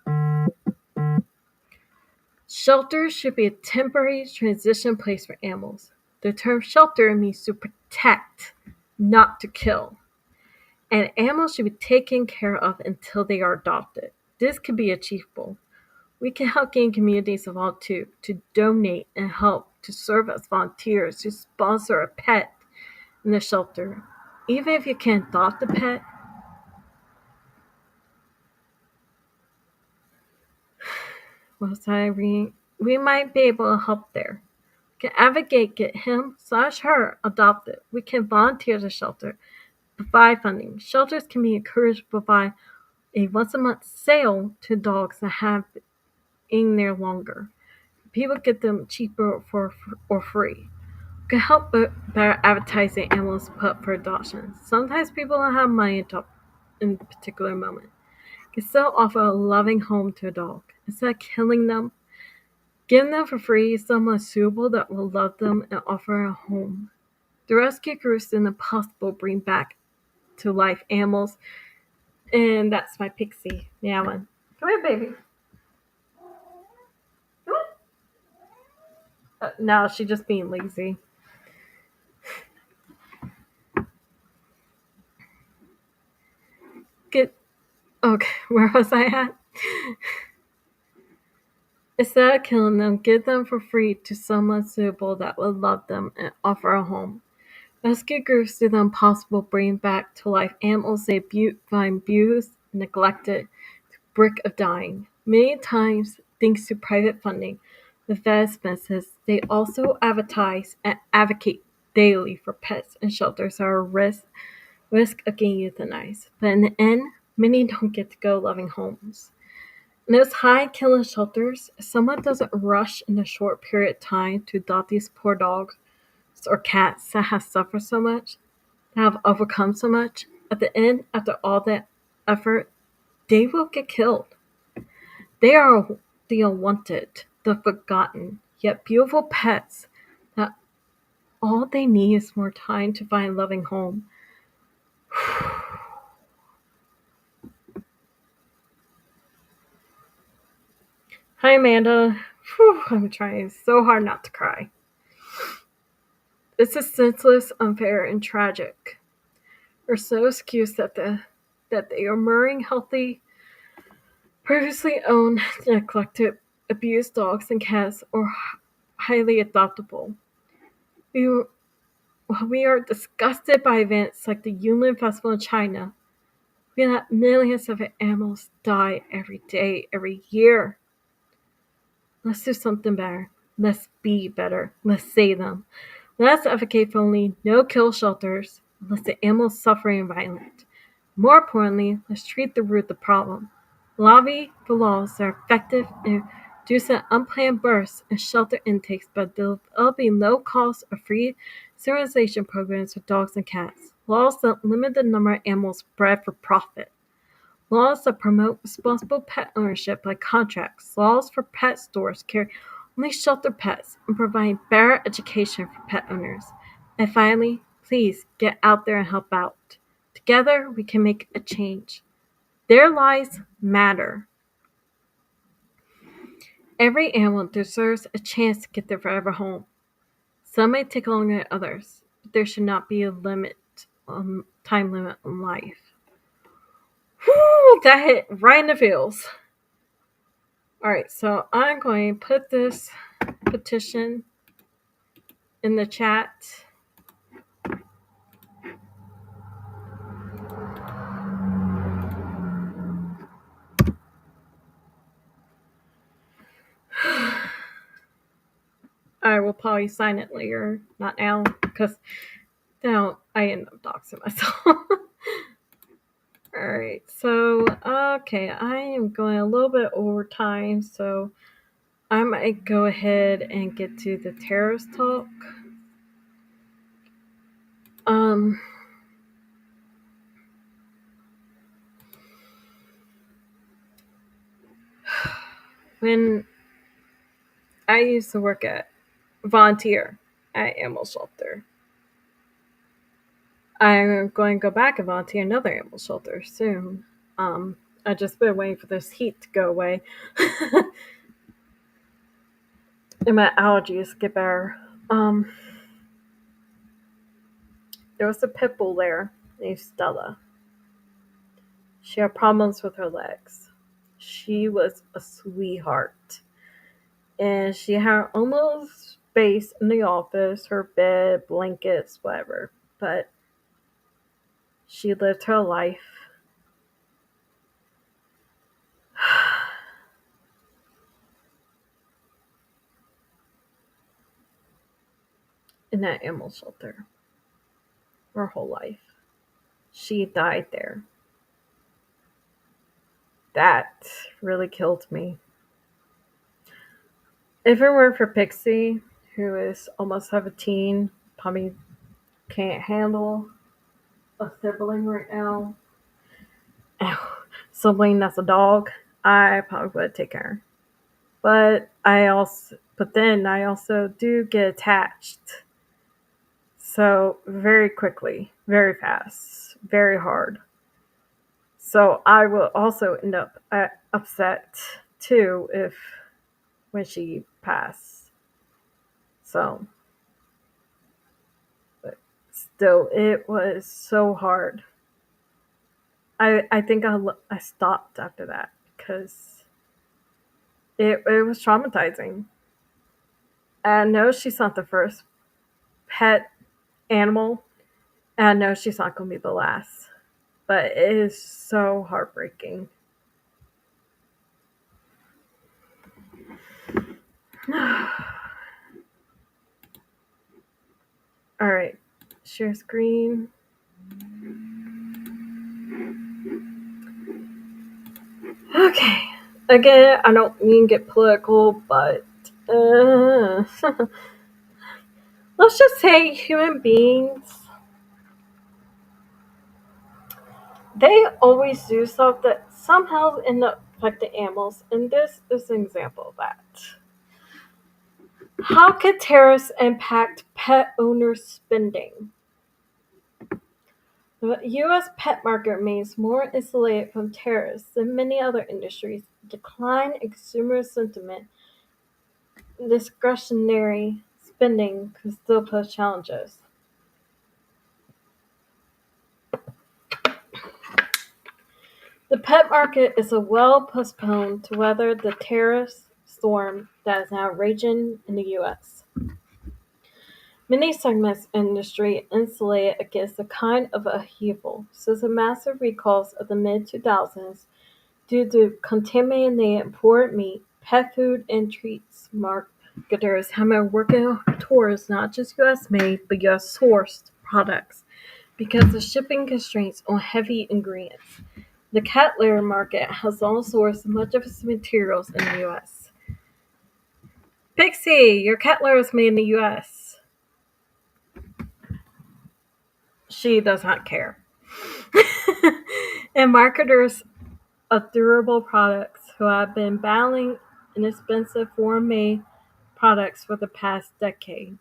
Shelters should be a temporary transition place for animals. The term shelter means to protect, not to kill. And animals should be taken care of until they are adopted. This could be achievable. We can help gain communities involved too, to donate and help, to serve as volunteers, to sponsor a pet in the shelter. Even if you can't adopt a pet, we might be able to help there. We can advocate, get him/her adopted. We can volunteer at the shelter, provide funding. Shelters can be encouraged to provide a once-a-month sale to dogs that have been in there longer. People get them cheaper or free. We can help better advertising animals put up for adoption. Sometimes people don't have money to adopt in a particular moment. You can still offer a loving home to a dog. Instead of killing them, giving them for free someone suitable that will love them and offer a home. The rescue groups and the possible bring back to life animals. And that's my pixie meowing. Come here, baby. No, she just being lazy. Get okay. Where was I at? Instead of killing them, give them for free to someone suitable that would love them and offer a home. Rescue groups do the impossible, bring back to life animals they find abused, neglected, brick of dying. Many times, thanks to private funding, with vet expenses, they also advertise and advocate daily for pets and shelters that are risk of getting euthanized. But in the end, many don't get to go loving homes. In those high killing shelters, if someone doesn't rush in a short period of time to adopt these poor dogs or cats that have suffered so much, that have overcome so much, at the end, after all that effort, they will get killed. They are the unwanted, the forgotten, yet beautiful pets that all they need is more time to find a loving home. Hi, Amanda. Whew, I'm trying so hard not to cry. This is senseless, unfair, and tragic. There's no excuse that they are murdering healthy, previously owned, neglected, abused dogs and cats or highly adoptable. We, we are disgusted by events like the Yunlin Festival in China. We let millions of animals die every day, every year. Let's do something better. Let's be better. Let's save them. Let's advocate for only no-kill shelters. Let's the animals suffering and violent. More importantly, let's treat the root of the problem. Lobby for laws that are effective in reducing unplanned births and shelter intakes by developing low-cost or free sterilization programs for dogs and cats. Laws that limit the number of animals bred for profit. Laws that promote responsible pet ownership by contracts. Laws for pet stores carry only shelter pets and provide better education for pet owners. And finally, please get out there and help out. Together, we can make a change. Their lives matter. Every animal deserves a chance to get their forever home. Some may take longer than others, but there should not be a time limit on life. Whew, that hit right in the feels. Alright, so I'm going to put this petition in the chat. I will probably sign it later, not now, because now I end up doxing myself. Alright, so, okay, I am going a little bit over time, so I might go ahead and get to the tariffs talk. Um, when I used to work at volunteer at animal shelter, I'm going to go back and volunteer another animal shelter soon. I just been waiting for this heat to go away. And my allergies get better. There was a pit bull there named Stella. She had problems with her legs. She was a sweetheart. And she had almost space in the office, her bed, blankets, whatever. But she lived her life. In that animal shelter. Her whole life. She died there. That really killed me. If it weren't for Pixie, who is almost 17, probably can't handle a sibling right now. Sibling that's a dog, I probably would take her. But then I also do get attached. So very quickly, very fast, very hard. So I will also end up upset too if when she passed. So, but still, it was so hard. I think I stopped after that because it was traumatizing. I know she's not the first pet animal, and I know she's not going to be the last, but it is so heartbreaking. All right, share screen. Okay. Again, I don't mean get political, but let's just say human beings, they always do stuff that somehow end up affecting animals, and this is an example of that. How could tariffs impact pet owners' spending? The U.S. pet market remains more insulated from tariffs than many other industries. Decline in consumer sentiment, discretionary spending can still pose challenges. The pet market is a well postponed to weather the tariff storm that is now raging in the U.S. Many segments in the industry insulated against the kind of upheaval since the massive recalls of the mid 2000s due to contaminated imported meat, pet food, and treats. Marketers have been working towards not just U.S. made but U.S. sourced products because of shipping constraints on heavy ingredients. The cat litter market has long sourced much of its materials in the U.S. Pixie, your cat litter is made in the U.S. She does not care. And marketers of durable products who have been battling inexpensive foreign made products for the past decade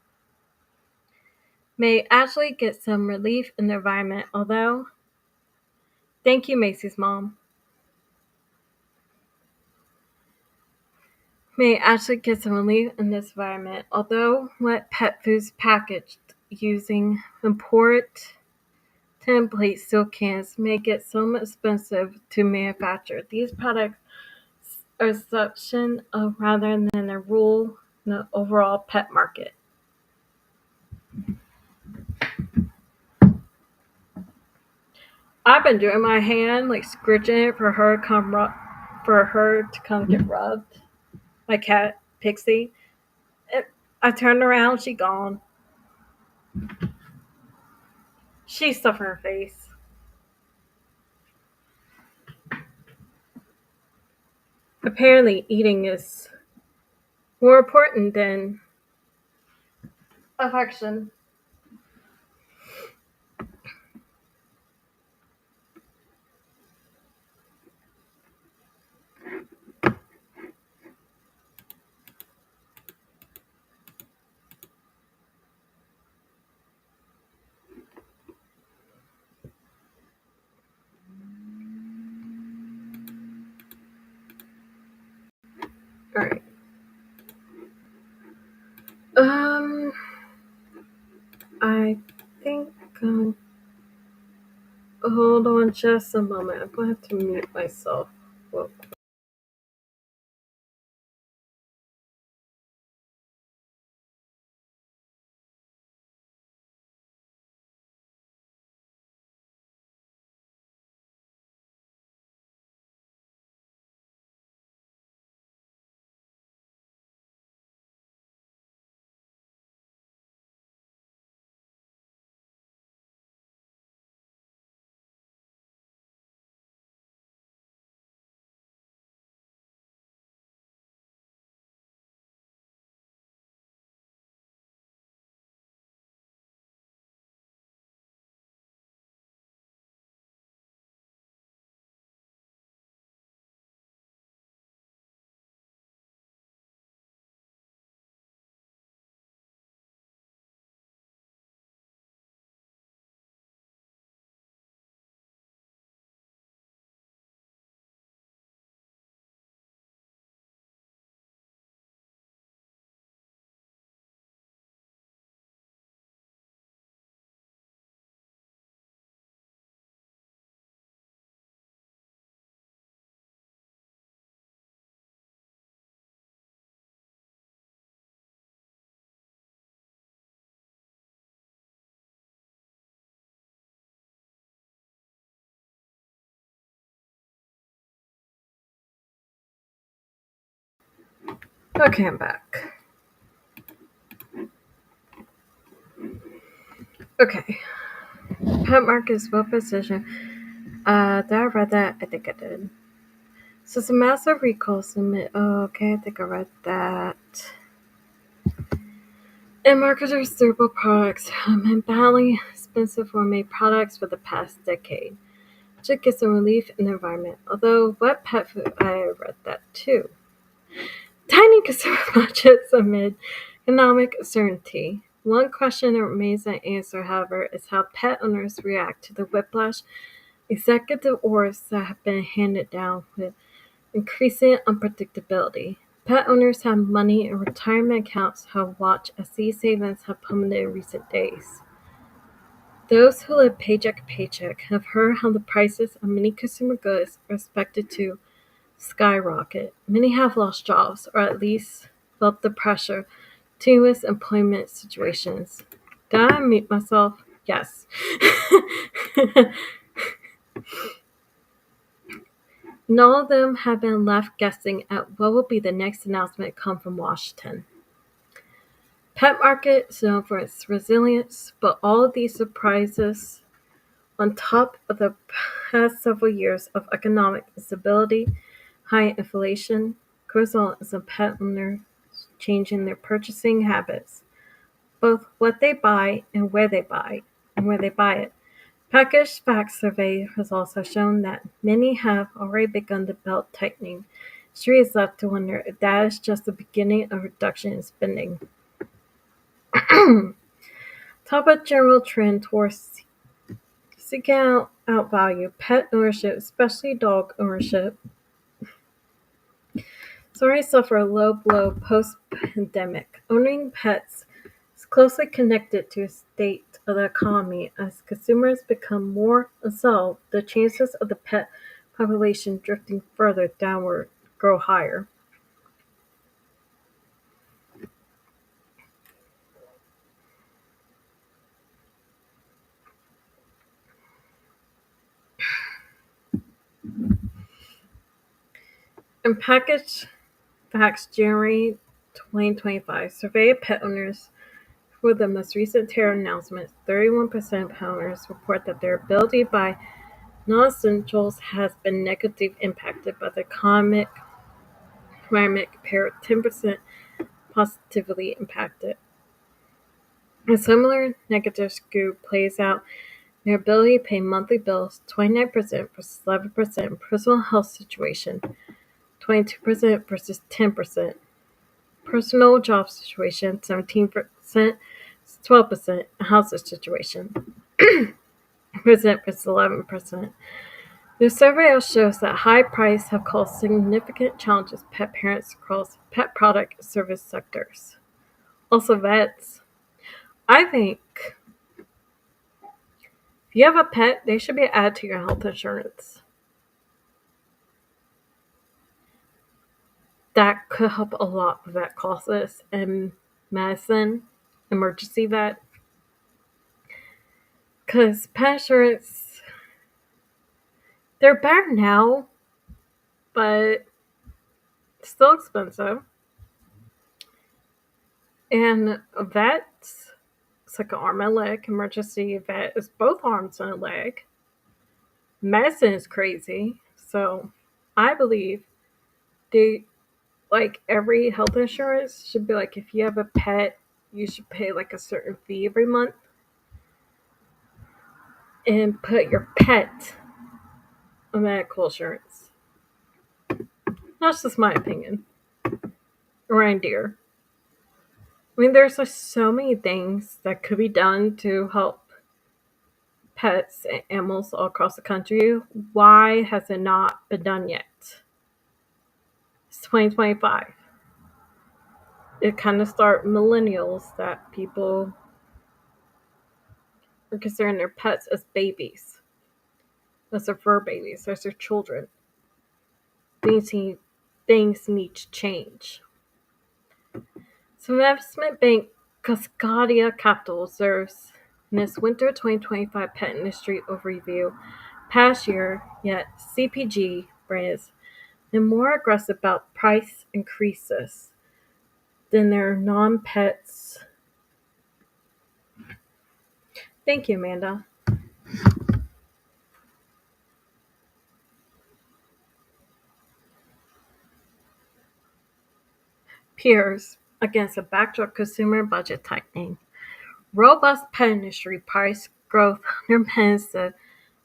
may actually get some relief in the environment, although, thank you, Macy's mom, may actually get some relief in this environment, although wet pet foods packaged using imported template steel cans make it so expensive to manufacture. These products are a exception of rather than a rule in the overall pet market. I've been doing my hand like scratching it for her for her to come get rubbed. My cat Pixie. It, I turned around, she gone. She stuffed her face. Apparently, eating is more important than affection. All right. Um, I think. Hold on just a moment. I'm gonna have to mute myself. Well, Okay, I'm back. Okay, pet market is well positioned. Did I read that? I think I did. So it's a massive recall submit. Oh, okay, I think I read that. And marketers' durable products have been badly expensive for made products for the past decade. Should get some relief in the environment. Although wet pet food, I read that too. Tiny consumer budgets amid economic uncertainty. One question that remains unanswered, however, is how pet owners react to the whiplash executive orders that have been handed down with increasing unpredictability. Pet owners have money in retirement accounts have watched as these savings have plummeted in recent days. Those who live paycheck to paycheck have heard how the prices of many consumer goods are expected to skyrocket. Many have lost jobs, or at least felt the pressure to miss employment situations. Did I mute myself? Yes. And all of them have been left guessing at what will be the next announcement come from Washington. Pet market is known for its resilience, but all of these surprises, on top of the past several years of economic instability, high inflation, could result in some pet owners changing their purchasing habits, both what they buy and where they buy it. Packaged Facts survey has also shown that many have already begun the belt tightening. Street is left to wonder if that is just the beginning of reduction in spending. Top of general trend towards seeking out value, pet ownership, especially dog ownership, has already suffered a low blow post-pandemic. Owning pets is closely connected to the state of the economy. As consumers become more unsettled, the chances of the pet population drifting further downward grow higher. In Package Facts January 2025 survey of pet owners for the most recent tariff announcements, 31% of pet owners report that their ability to buy non-essentials has been negatively impacted by the economic environment compared with 10% positively impacted. A similar negative skew plays out in their ability to pay monthly bills, 29% versus 11%, personal health situation, 22% versus 10%, personal job situation, 17% 12%, housing situation, percent versus 11%. The survey also shows that high prices have caused significant challenges to pet parents across pet product service sectors. Also, vets. I think if you have a pet, they should be added to your health insurance. That could help a lot with vet costs and medicine, emergency vet. Because pet insurance, they're better now, but still expensive. And vets, it's like an arm and a leg. Emergency vet is both arms and a leg. Medicine is crazy. So I believe they like every health insurance should be like if you have a pet, you should pay like a certain fee every month and put your pet on medical insurance. That's just my opinion. Reindeer. I mean, there's like so many things that could be done to help pets and animals all across the country. Why has it not been done yet? It's 2025. It kind of start millennials that people are considering their pets as babies, as their fur babies, as their children. Things need to change. So investment bank Cascadia Capital observes in its winter 2025 pet industry overview past year, yet CPG brands been more aggressive about price increases. than their non-pets. Thank you, Amanda. Peers against a backdrop of consumer budget tightening. Robust pet industry price growth underpins the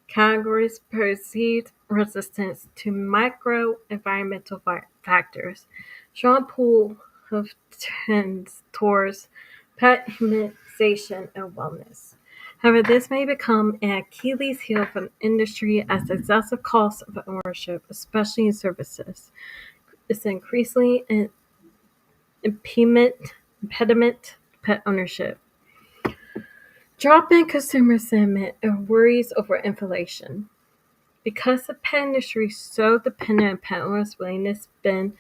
category's perceived resistance to micro-environmental factors. Strong pull of trends towards pet humanization and wellness. However, this may become an Achilles heel for the industry as the excessive cost of ownership, especially in services, is increasingly an impediment to pet ownership. Drop in consumer sentiment and worries over inflation. Because the pet industry is so dependent on pet owners' willingness to spend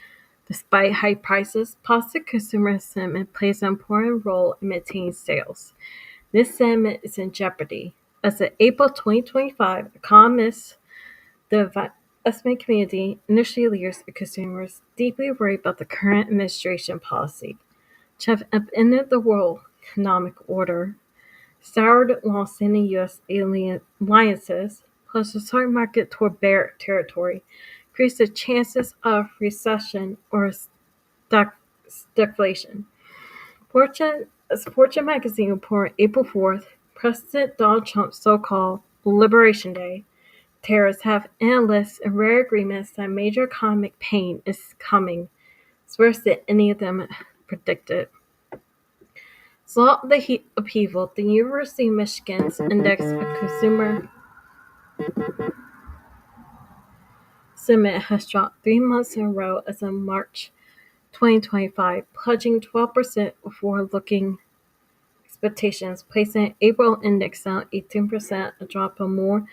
despite high prices, positive consumer sentiment plays an important role in maintaining sales. This sentiment is in jeopardy. As of April 2025, economists, the investment community, industry leaders, and consumers deeply worried about the current administration policy, which have upended the world economic order, soured long-standing U.S. alliances, plus a certain market toward bear territory, increase the chances of recession or stagflation. As Fortune magazine reported April 4th, President Donald Trump's so-called Liberation Day tariffs have analysts and rare agreements that major economic pain is coming. It's worse than any of them predicted. Saw the heat upheaval, the University of Michigan's Index of Consumer Sentiment has dropped 3 months in a row as of March 2025, plunging 12% of forward-looking expectations, placing April index down 18%, a drop of more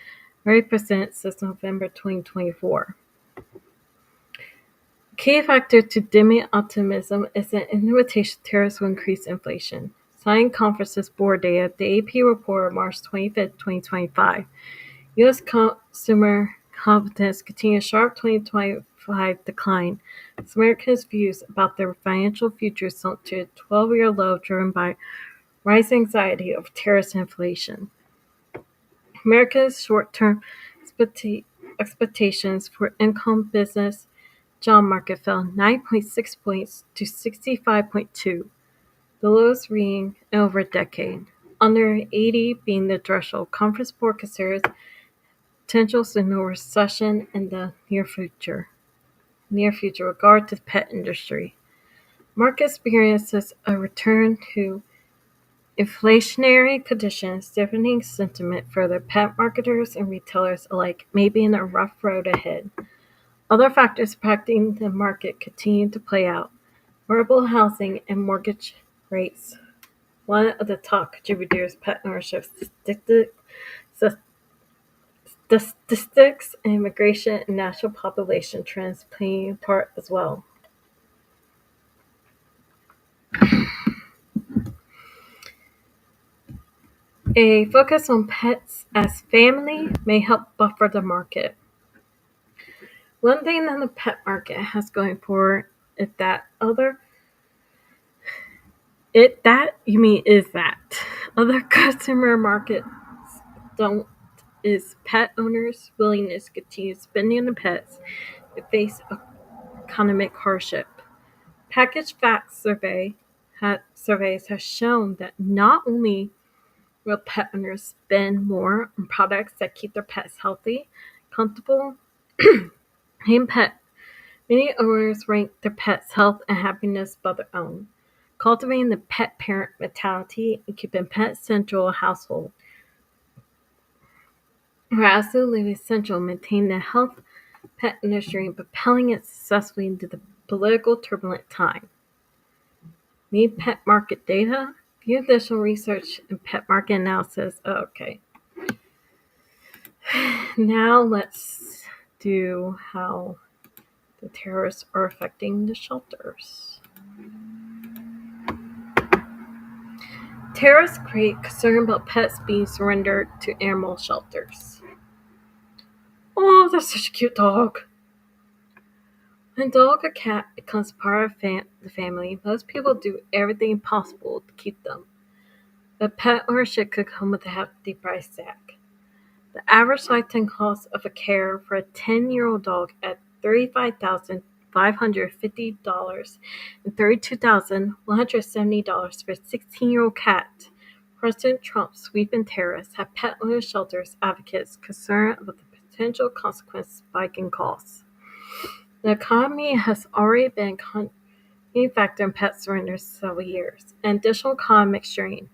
30% since November 2024. A key factor to dimming optimism is an invitation tariffs will increase inflation. Citing conferences board data, the AP report March 25, 2025, U.S. consumer confidence continued a sharp 2025 decline as Americans' views about their financial future sunk to a 12-year low driven by rising anxiety over tariffs and inflation. America's short-term expectations for income, business, job market fell 9.6 points to 65.2, the lowest reading in over a decade. Under 80 being the threshold, Conference Board considers potential no recession in the near future regard to the pet industry. Market experiences a return to inflationary conditions, stiffening sentiment further. Pet marketers and retailers alike may be in a rough road ahead. Other factors impacting the market continue to play out. Affordable housing and mortgage rates. One of the top contributors, pet ownership statistics, and immigration and national population trends playing a part as well. A focus on pets as family may help buffer the market. One thing that the pet market has going for it that other other consumer markets don't is pet owners' willingness to continue spending on pets in the face of economic hardship. Packaged Facts surveys have shown that not only will pet owners spend more on products that keep their pets healthy, comfortable, and pet, many owners rank their pets' health and happiness above their own. Cultivating the pet parent mentality and keeping pets central to a household are absolutely essential to maintain the health pet industry and propelling it successfully into the political turbulent time. Need pet market data? View additional research and pet market analysis. Okay. Now let's do how the tariffs are affecting the shelters. Tariffs create concern about pets being surrendered to animal shelters. Oh, that's such a cute dog. When a dog or cat becomes part of the family, most people do everything possible to keep them. But pet ownership could come with a hefty price tag. The average lifetime cost of a care for a 10-year-old dog at $35,550 and $32,170 for a 16-year-old cat. President Trump's sweeping tariffs have pet owner shelters advocates concerned about the potential consequent spike in costs. The economy has already been a factor in pet surrenders for several years, and additional economic strain,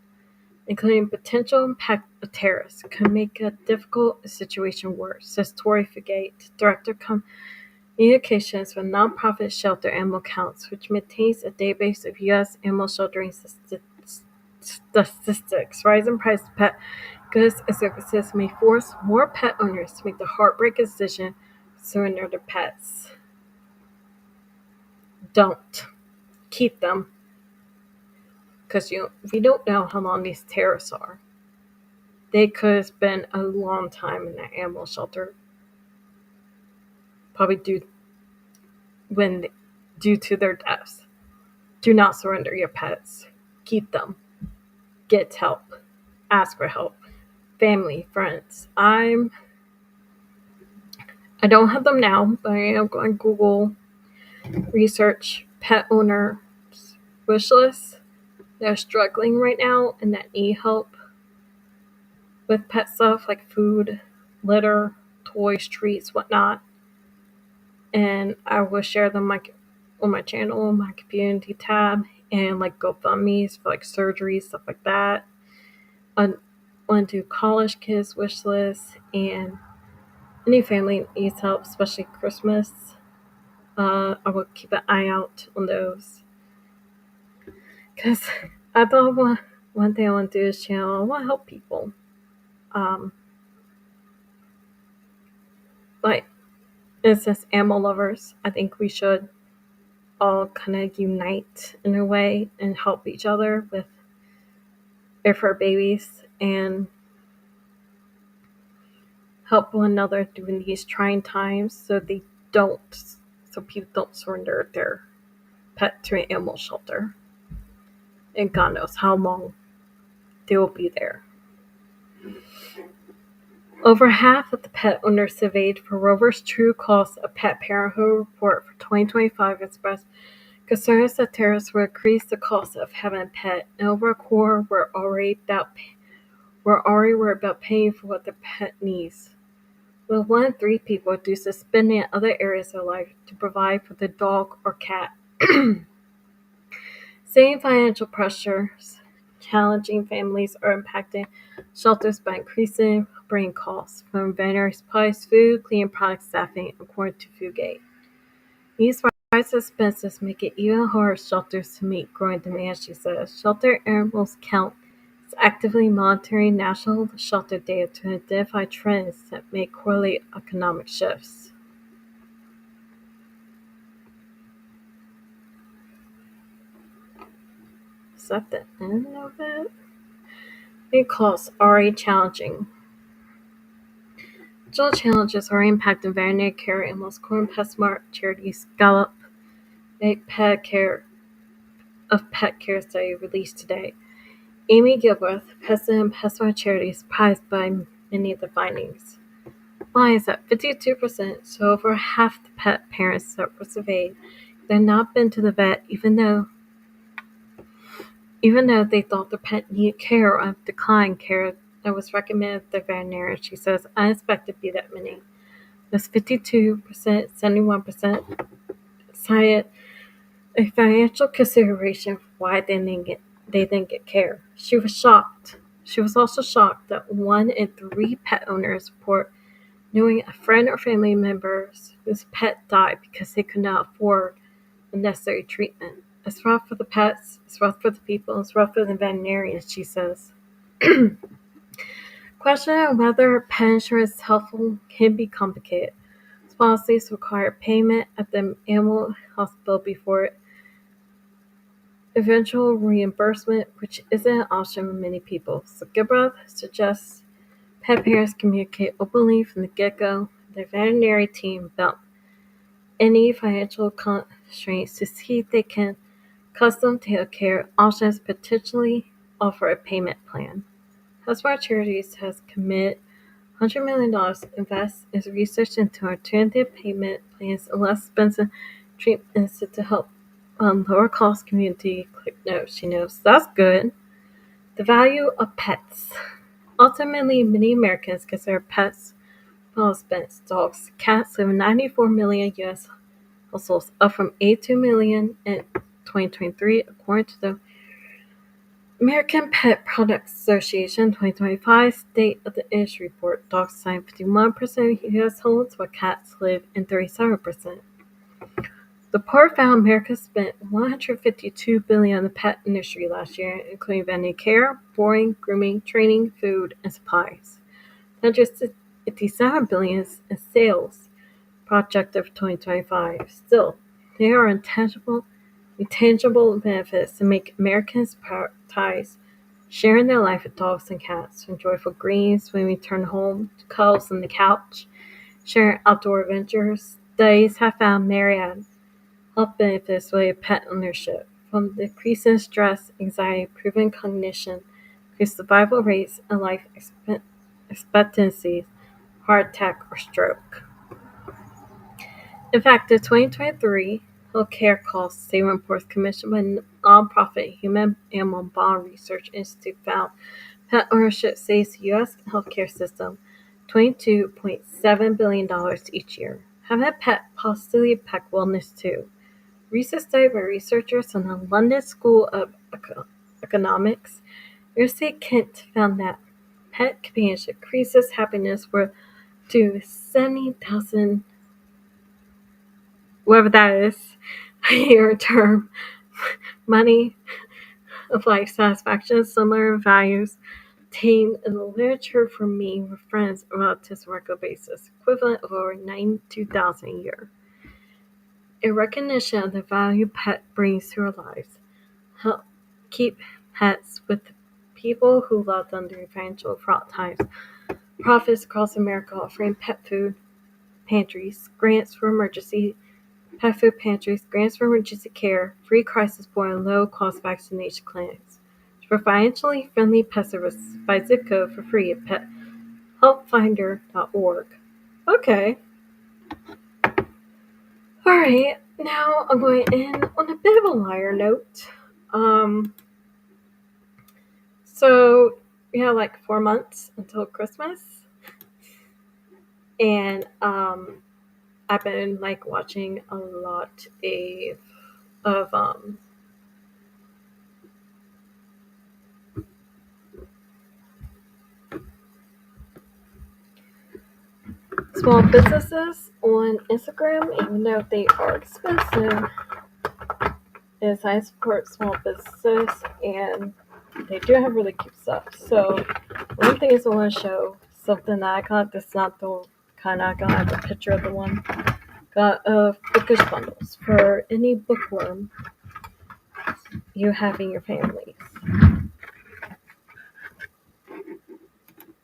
including potential impact of tariffs, could make a difficult situation worse, says Tori Fugate, Director of Communications for nonprofit Shelter Animal Counts, which maintains a database of U.S. animal sheltering statistics. Rising prices of pet goods and services may force more pet owners to make the heartbreaking decision to surrender their pets. Don't keep them, because we don't know how long these tariffs are. They could have spent a long time in that animal shelter, probably due to their deaths. Do not surrender your pets. Keep them. Get help. Ask for help. Family, friends. I don't have them now, but I am going to Google research pet owner wish lists that are struggling right now and that need help with pet stuff like food, litter, toys, treats, whatnot. And I will share them on my channel, my community tab, and like GoFundMe's for like surgery, stuff like that. I want to do college kids wish lists and any family needs help, especially Christmas. I will keep an eye out on those because I thought one thing I want to do is channel. I want to help people. Um, like instance, animal lovers. I think we should all kind of unite in a way and help each other with fur babies and help one another during these trying times so people don't surrender their pet to an animal shelter. And God knows how long they will be there. Over half of the pet owners surveyed for Rover's True Cost of Pet Parenthood report for 2025 expressed concerns that tariffs will increase the cost of having a pet, and over a quarter were already worried about paying for what their pet needs. With 1 in 3 people due to spending in other areas of life to provide for the dog or cat. Same financial pressures challenging families are impacting shelters by increasing operating costs from veterinary supplies, food, cleaning products, staffing, according to Fugate. These rising expenses make it even harder for shelters to meet growing demand, she says. Shelter Animals Count is actively monitoring national shelter data to identify trends that may correlate economic shifts. Is that the end of it? It costs already challenging. Digital challenges are impacting veterinary care and most core PetSmart charities Gallup pet care study released today. Amy Gilbreth, president of PetSmart Charities, surprised by many of the findings. Why is that 52%, so over half the pet parents that were surveyed, they had not been to the vet even though they thought their pet needed care or declined care that was recommended by the veterinarian. She says, I expected to be that many. Those 52%, 71% cited a financial consideration for why they didn't get care. She was shocked. She was also shocked that 1 in 3 pet owners report knowing a friend or family member whose pet died because they could not afford the necessary treatment. It's rough for the pets, it's rough for the people, it's rough for the veterinarians, she says. Questioning on whether pet insurance is helpful can be complicated. Policies require payment at the animal hospital before eventual reimbursement, which isn't an option for many people. So Gilbreth suggests pet parents communicate openly from the get-go. The veterinary team about any financial constraints to see if they can custom tailor care options, potentially offer a payment plan. HealthSmart Charities has committed $100 million to invest in research into alternative payment plans and less expensive treatments to help lower cost community. Click notes, so that's good. The value of pets. Ultimately, many Americans consider pets well spent. Dogs, cats live in 94 million U.S. households, up from 82 million in 2023, according to the American Pet Products Association 2025 State of the Industry Report. Dogs sign 51% of U.S. homes, while cats live in 37%. The report found America spent $152 billion on the pet industry last year, including veterinary care, boarding, grooming, training, food, and supplies. $157 billion in sales projected for 2025. Still, there are intangible benefits that make Americans prioritize sharing their life with dogs and cats, from joyful greens when we return home to cuddles on the couch, sharing outdoor adventures. Studies have found myriad health benefits related to pet ownership, from decreasing stress, anxiety, improving cognition, increased survival rates, and life expectancy, heart attack, or stroke. In fact, the 2023 Healthcare Cost Saving Reports commissioned by nonprofit Human Animal Bond Research Institute found pet ownership saves the U.S. healthcare system $22.7 billion each year. Having a pet positively affects wellness too. Recent study by researchers from the London School of Economics, University of Kent, found that pet companionship increases happiness worth to 70,000, whatever that is, a year term money of life satisfaction, similar values obtained in the literature from meeting with friends and relatives on a regular basis, equivalent of over $92,000 a year. In recognition of the value pet brings to our lives, help keep pets with people who love them during financial fraught times. Profits across America offering pet food pantries, grants for emergency pet food pantries, grants for emergency care, free crisis support, and low-cost vaccination clinics. For financially friendly pet services, by zip code for free at pethelpfinder.org. Okay. Alright, now I'm going to end on a bit of a lighter note. So we have like 4 months until Christmas. And I've been like watching a lot of small businesses on Instagram, even though they are expensive. Is I support small businesses, and they do have really cute stuff. So one thing is I want to show something that I got. That's not the kind I got. I have a picture of the one. Got bookish bundles for any bookworm you have in your families.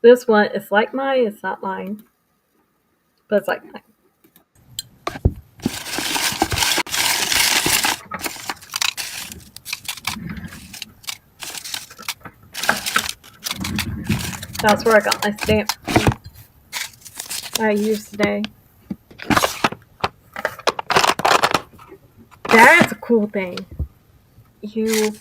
This one is like mine. It's not mine, but it's like mine. That's where I got my stamp I used today. That's a cool thing. You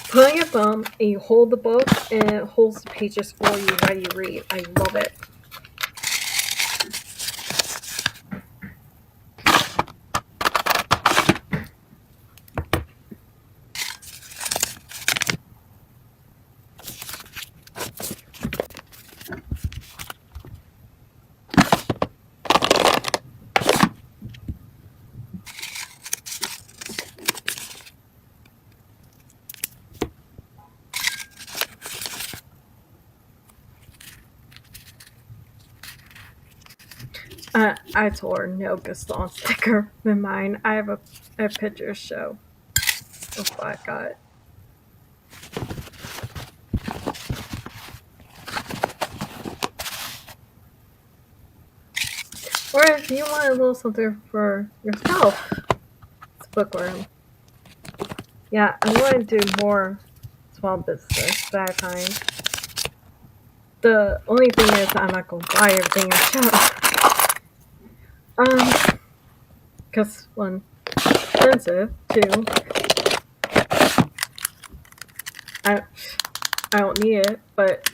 put on your thumb and you hold the book and it holds the pages for you while you read. I love it. I told her no Gaston sticker than mine. I have a picture to show of what I got. Or if you want a little something for yourself, it's a bookworm. Yeah, I want to do more small business that I find. The only thing is I'm not going to buy everything myself. Because one, expensive. Two, I I don't need it. But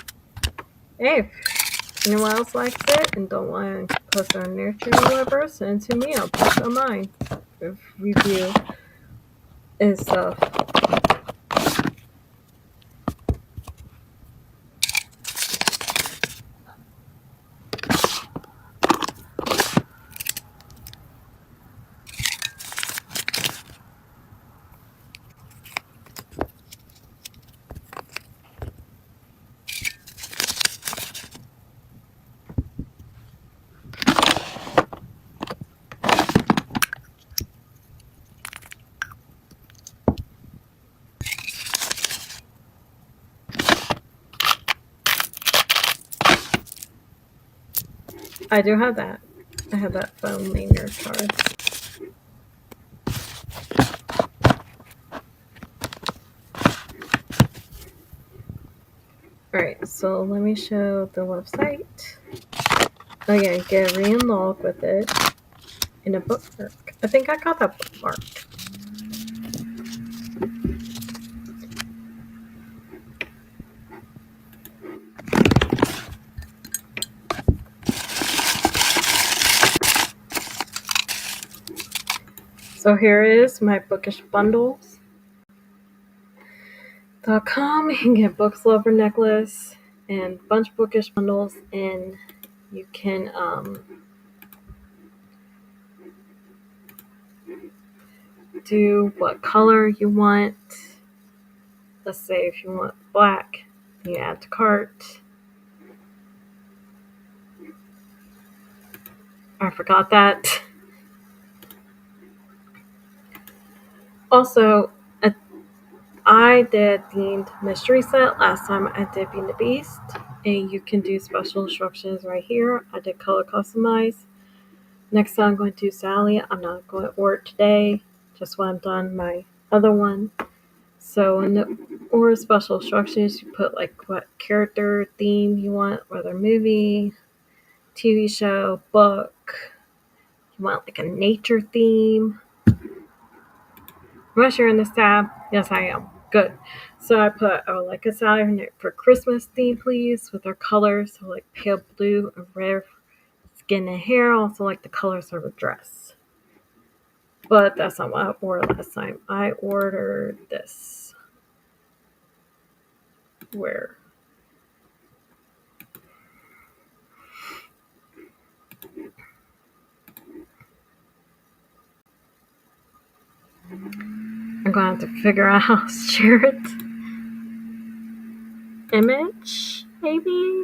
hey, if anyone else likes it and don't want to post on nurture or whatever, send it to me. I'll post on mine. Review and stuff. I do have that. I have that phone lanyard card. Alright, so let me show the website. Oh yeah, get a re-log with it in a bookmark. I think I got that bookmark. So here is my bookish bundles. .com. You can get books lover necklace and bunch of bookish bundles, and you can do what color you want. Let's say if you want black, you add to cart. I forgot that. Also, I did themed mystery set last time I did Being the Beast, and you can do special instructions right here. I did color customize. Next time I'm going to do Sally. I'm not going to order today, just when I'm done my other one. So in the or special instructions, you put like what character theme you want, whether movie, TV show, book. You want like a nature theme. Unless you're in this tab, yes I am. Good. So I put like a Saturday for Christmas theme, please, with our colors. So like pale blue and red skin and hair. Also like the colors of her dress. But that's not what I ordered last time. I ordered this. Where? I'm going to have to figure out how to share it. Image, maybe?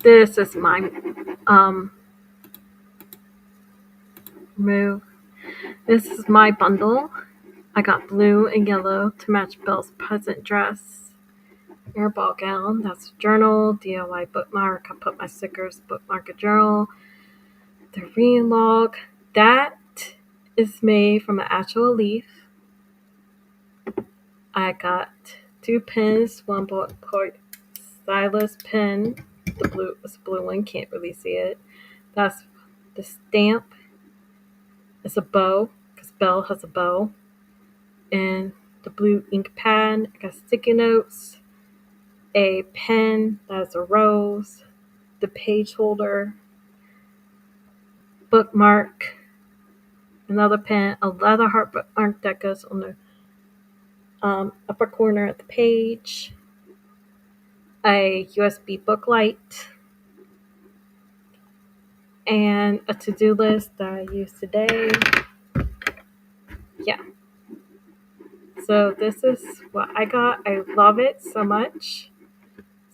This is my move. This is my bundle. I got blue and yellow to match Belle's present dress. Air ball gown. That's a journal. DIY bookmark. I put my stickers. Bookmark a journal. The reading log. That is made from an actual leaf. I got 2 pens. One point stylus pen. The blue one. Can't really see it. That's the stamp. It's a bow because Belle has a bow. And the blue ink pad. I got sticky notes. A pen that's a rose, the page holder, bookmark, another pen, a leather heart bookmark that goes on the upper corner of the page, a USB book light, and a to-do list that I use today. Yeah. So this is what I got. I love it so much.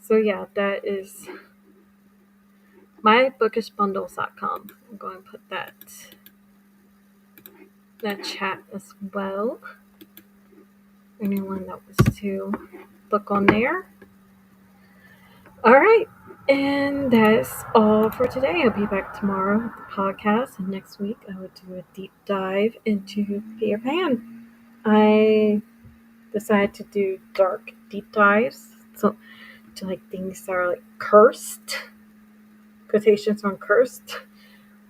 So yeah, that is mybookishbundles.com. I'm going to put that chat as well. Anyone that was to look on there. All right. And that's all for today. I'll be back tomorrow with the podcast. And next week, I will do a deep dive into Peter Pan. I decided to do dark deep dives. So, to like things that are like cursed, quotations on cursed.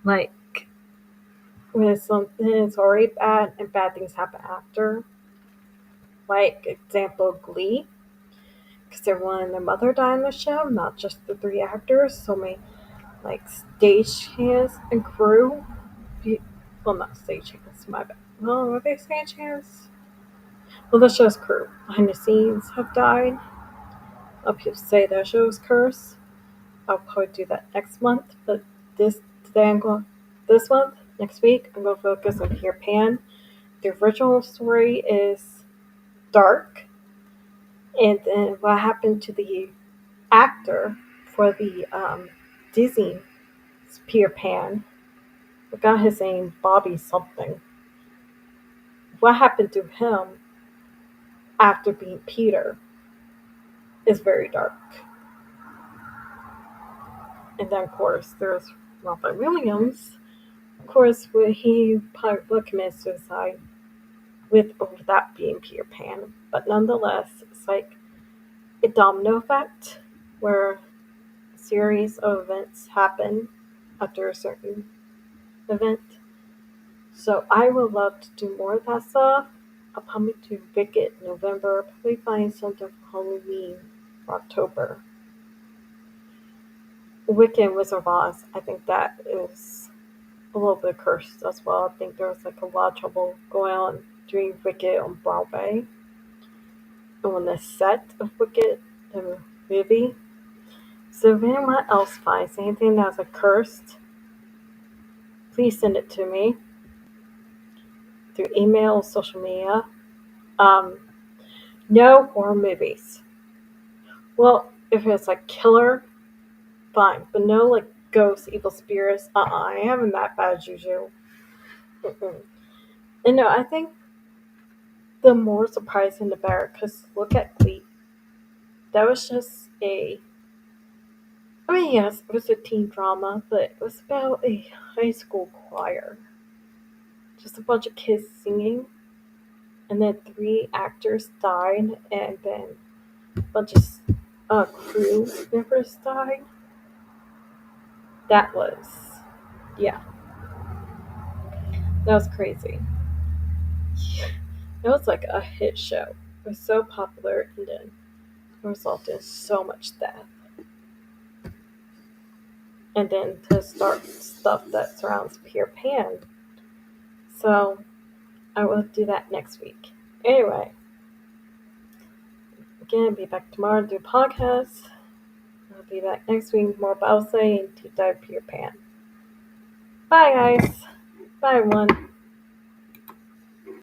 Like when something is already bad and bad things happen after. Like, example, Glee. Because everyone and their mother died in the show, not just the three actors. So many like stagehands and crew. Well, not stagehands, my bad. Well, are they stagehands? Well, the show's crew behind the scenes have died. A lot of people say that show's cursed. I'll probably do that next month, but this today I'm going. This month, next week, I'm going to focus on Peter Pan. The original story is dark, and then what happened to the actor for the Disney Peter Pan? I forgot his name, Bobby something. What happened to him after being Peter is very dark. And then, of course, there's Robert Williams. Of course, when he probably would commit suicide with or without being Peter Pan. But nonetheless, it's like a domino effect where a series of events happen after a certain event. So I would love to do more of that stuff. I'll probably do Wicked in November, probably find something for Halloween for October. Wicked Wizard of Oz, I think that is a little bit cursed as well. I think there was like a lot of trouble going on during Wicked on Broadway. And on the set of Wicked, the movie. So if anyone else finds anything that's like cursed, please send it to me through email, social media. Um, no horror movies. Well, if it's like killer, fine, but no like ghosts, evil spirits. I ain't having that bad juju. Mm-mm. And no, I think the more surprising the better. Cause look at Glee. That was just a. I mean, yes, it was a teen drama, but it was about a high school choir. Just a bunch of kids singing, and then three actors died, and then a bunch of crew members died. That was, yeah, that was crazy. It was like a hit show. It was so popular, and then it resulted in so much death. And then to start stuff that surrounds Peter Pan. So I will do that next week. Anyway, again, be back tomorrow to do a podcast. I'll be back next week, more Bowsay and deep dive Peter Pan. Bye, guys. Bye, everyone.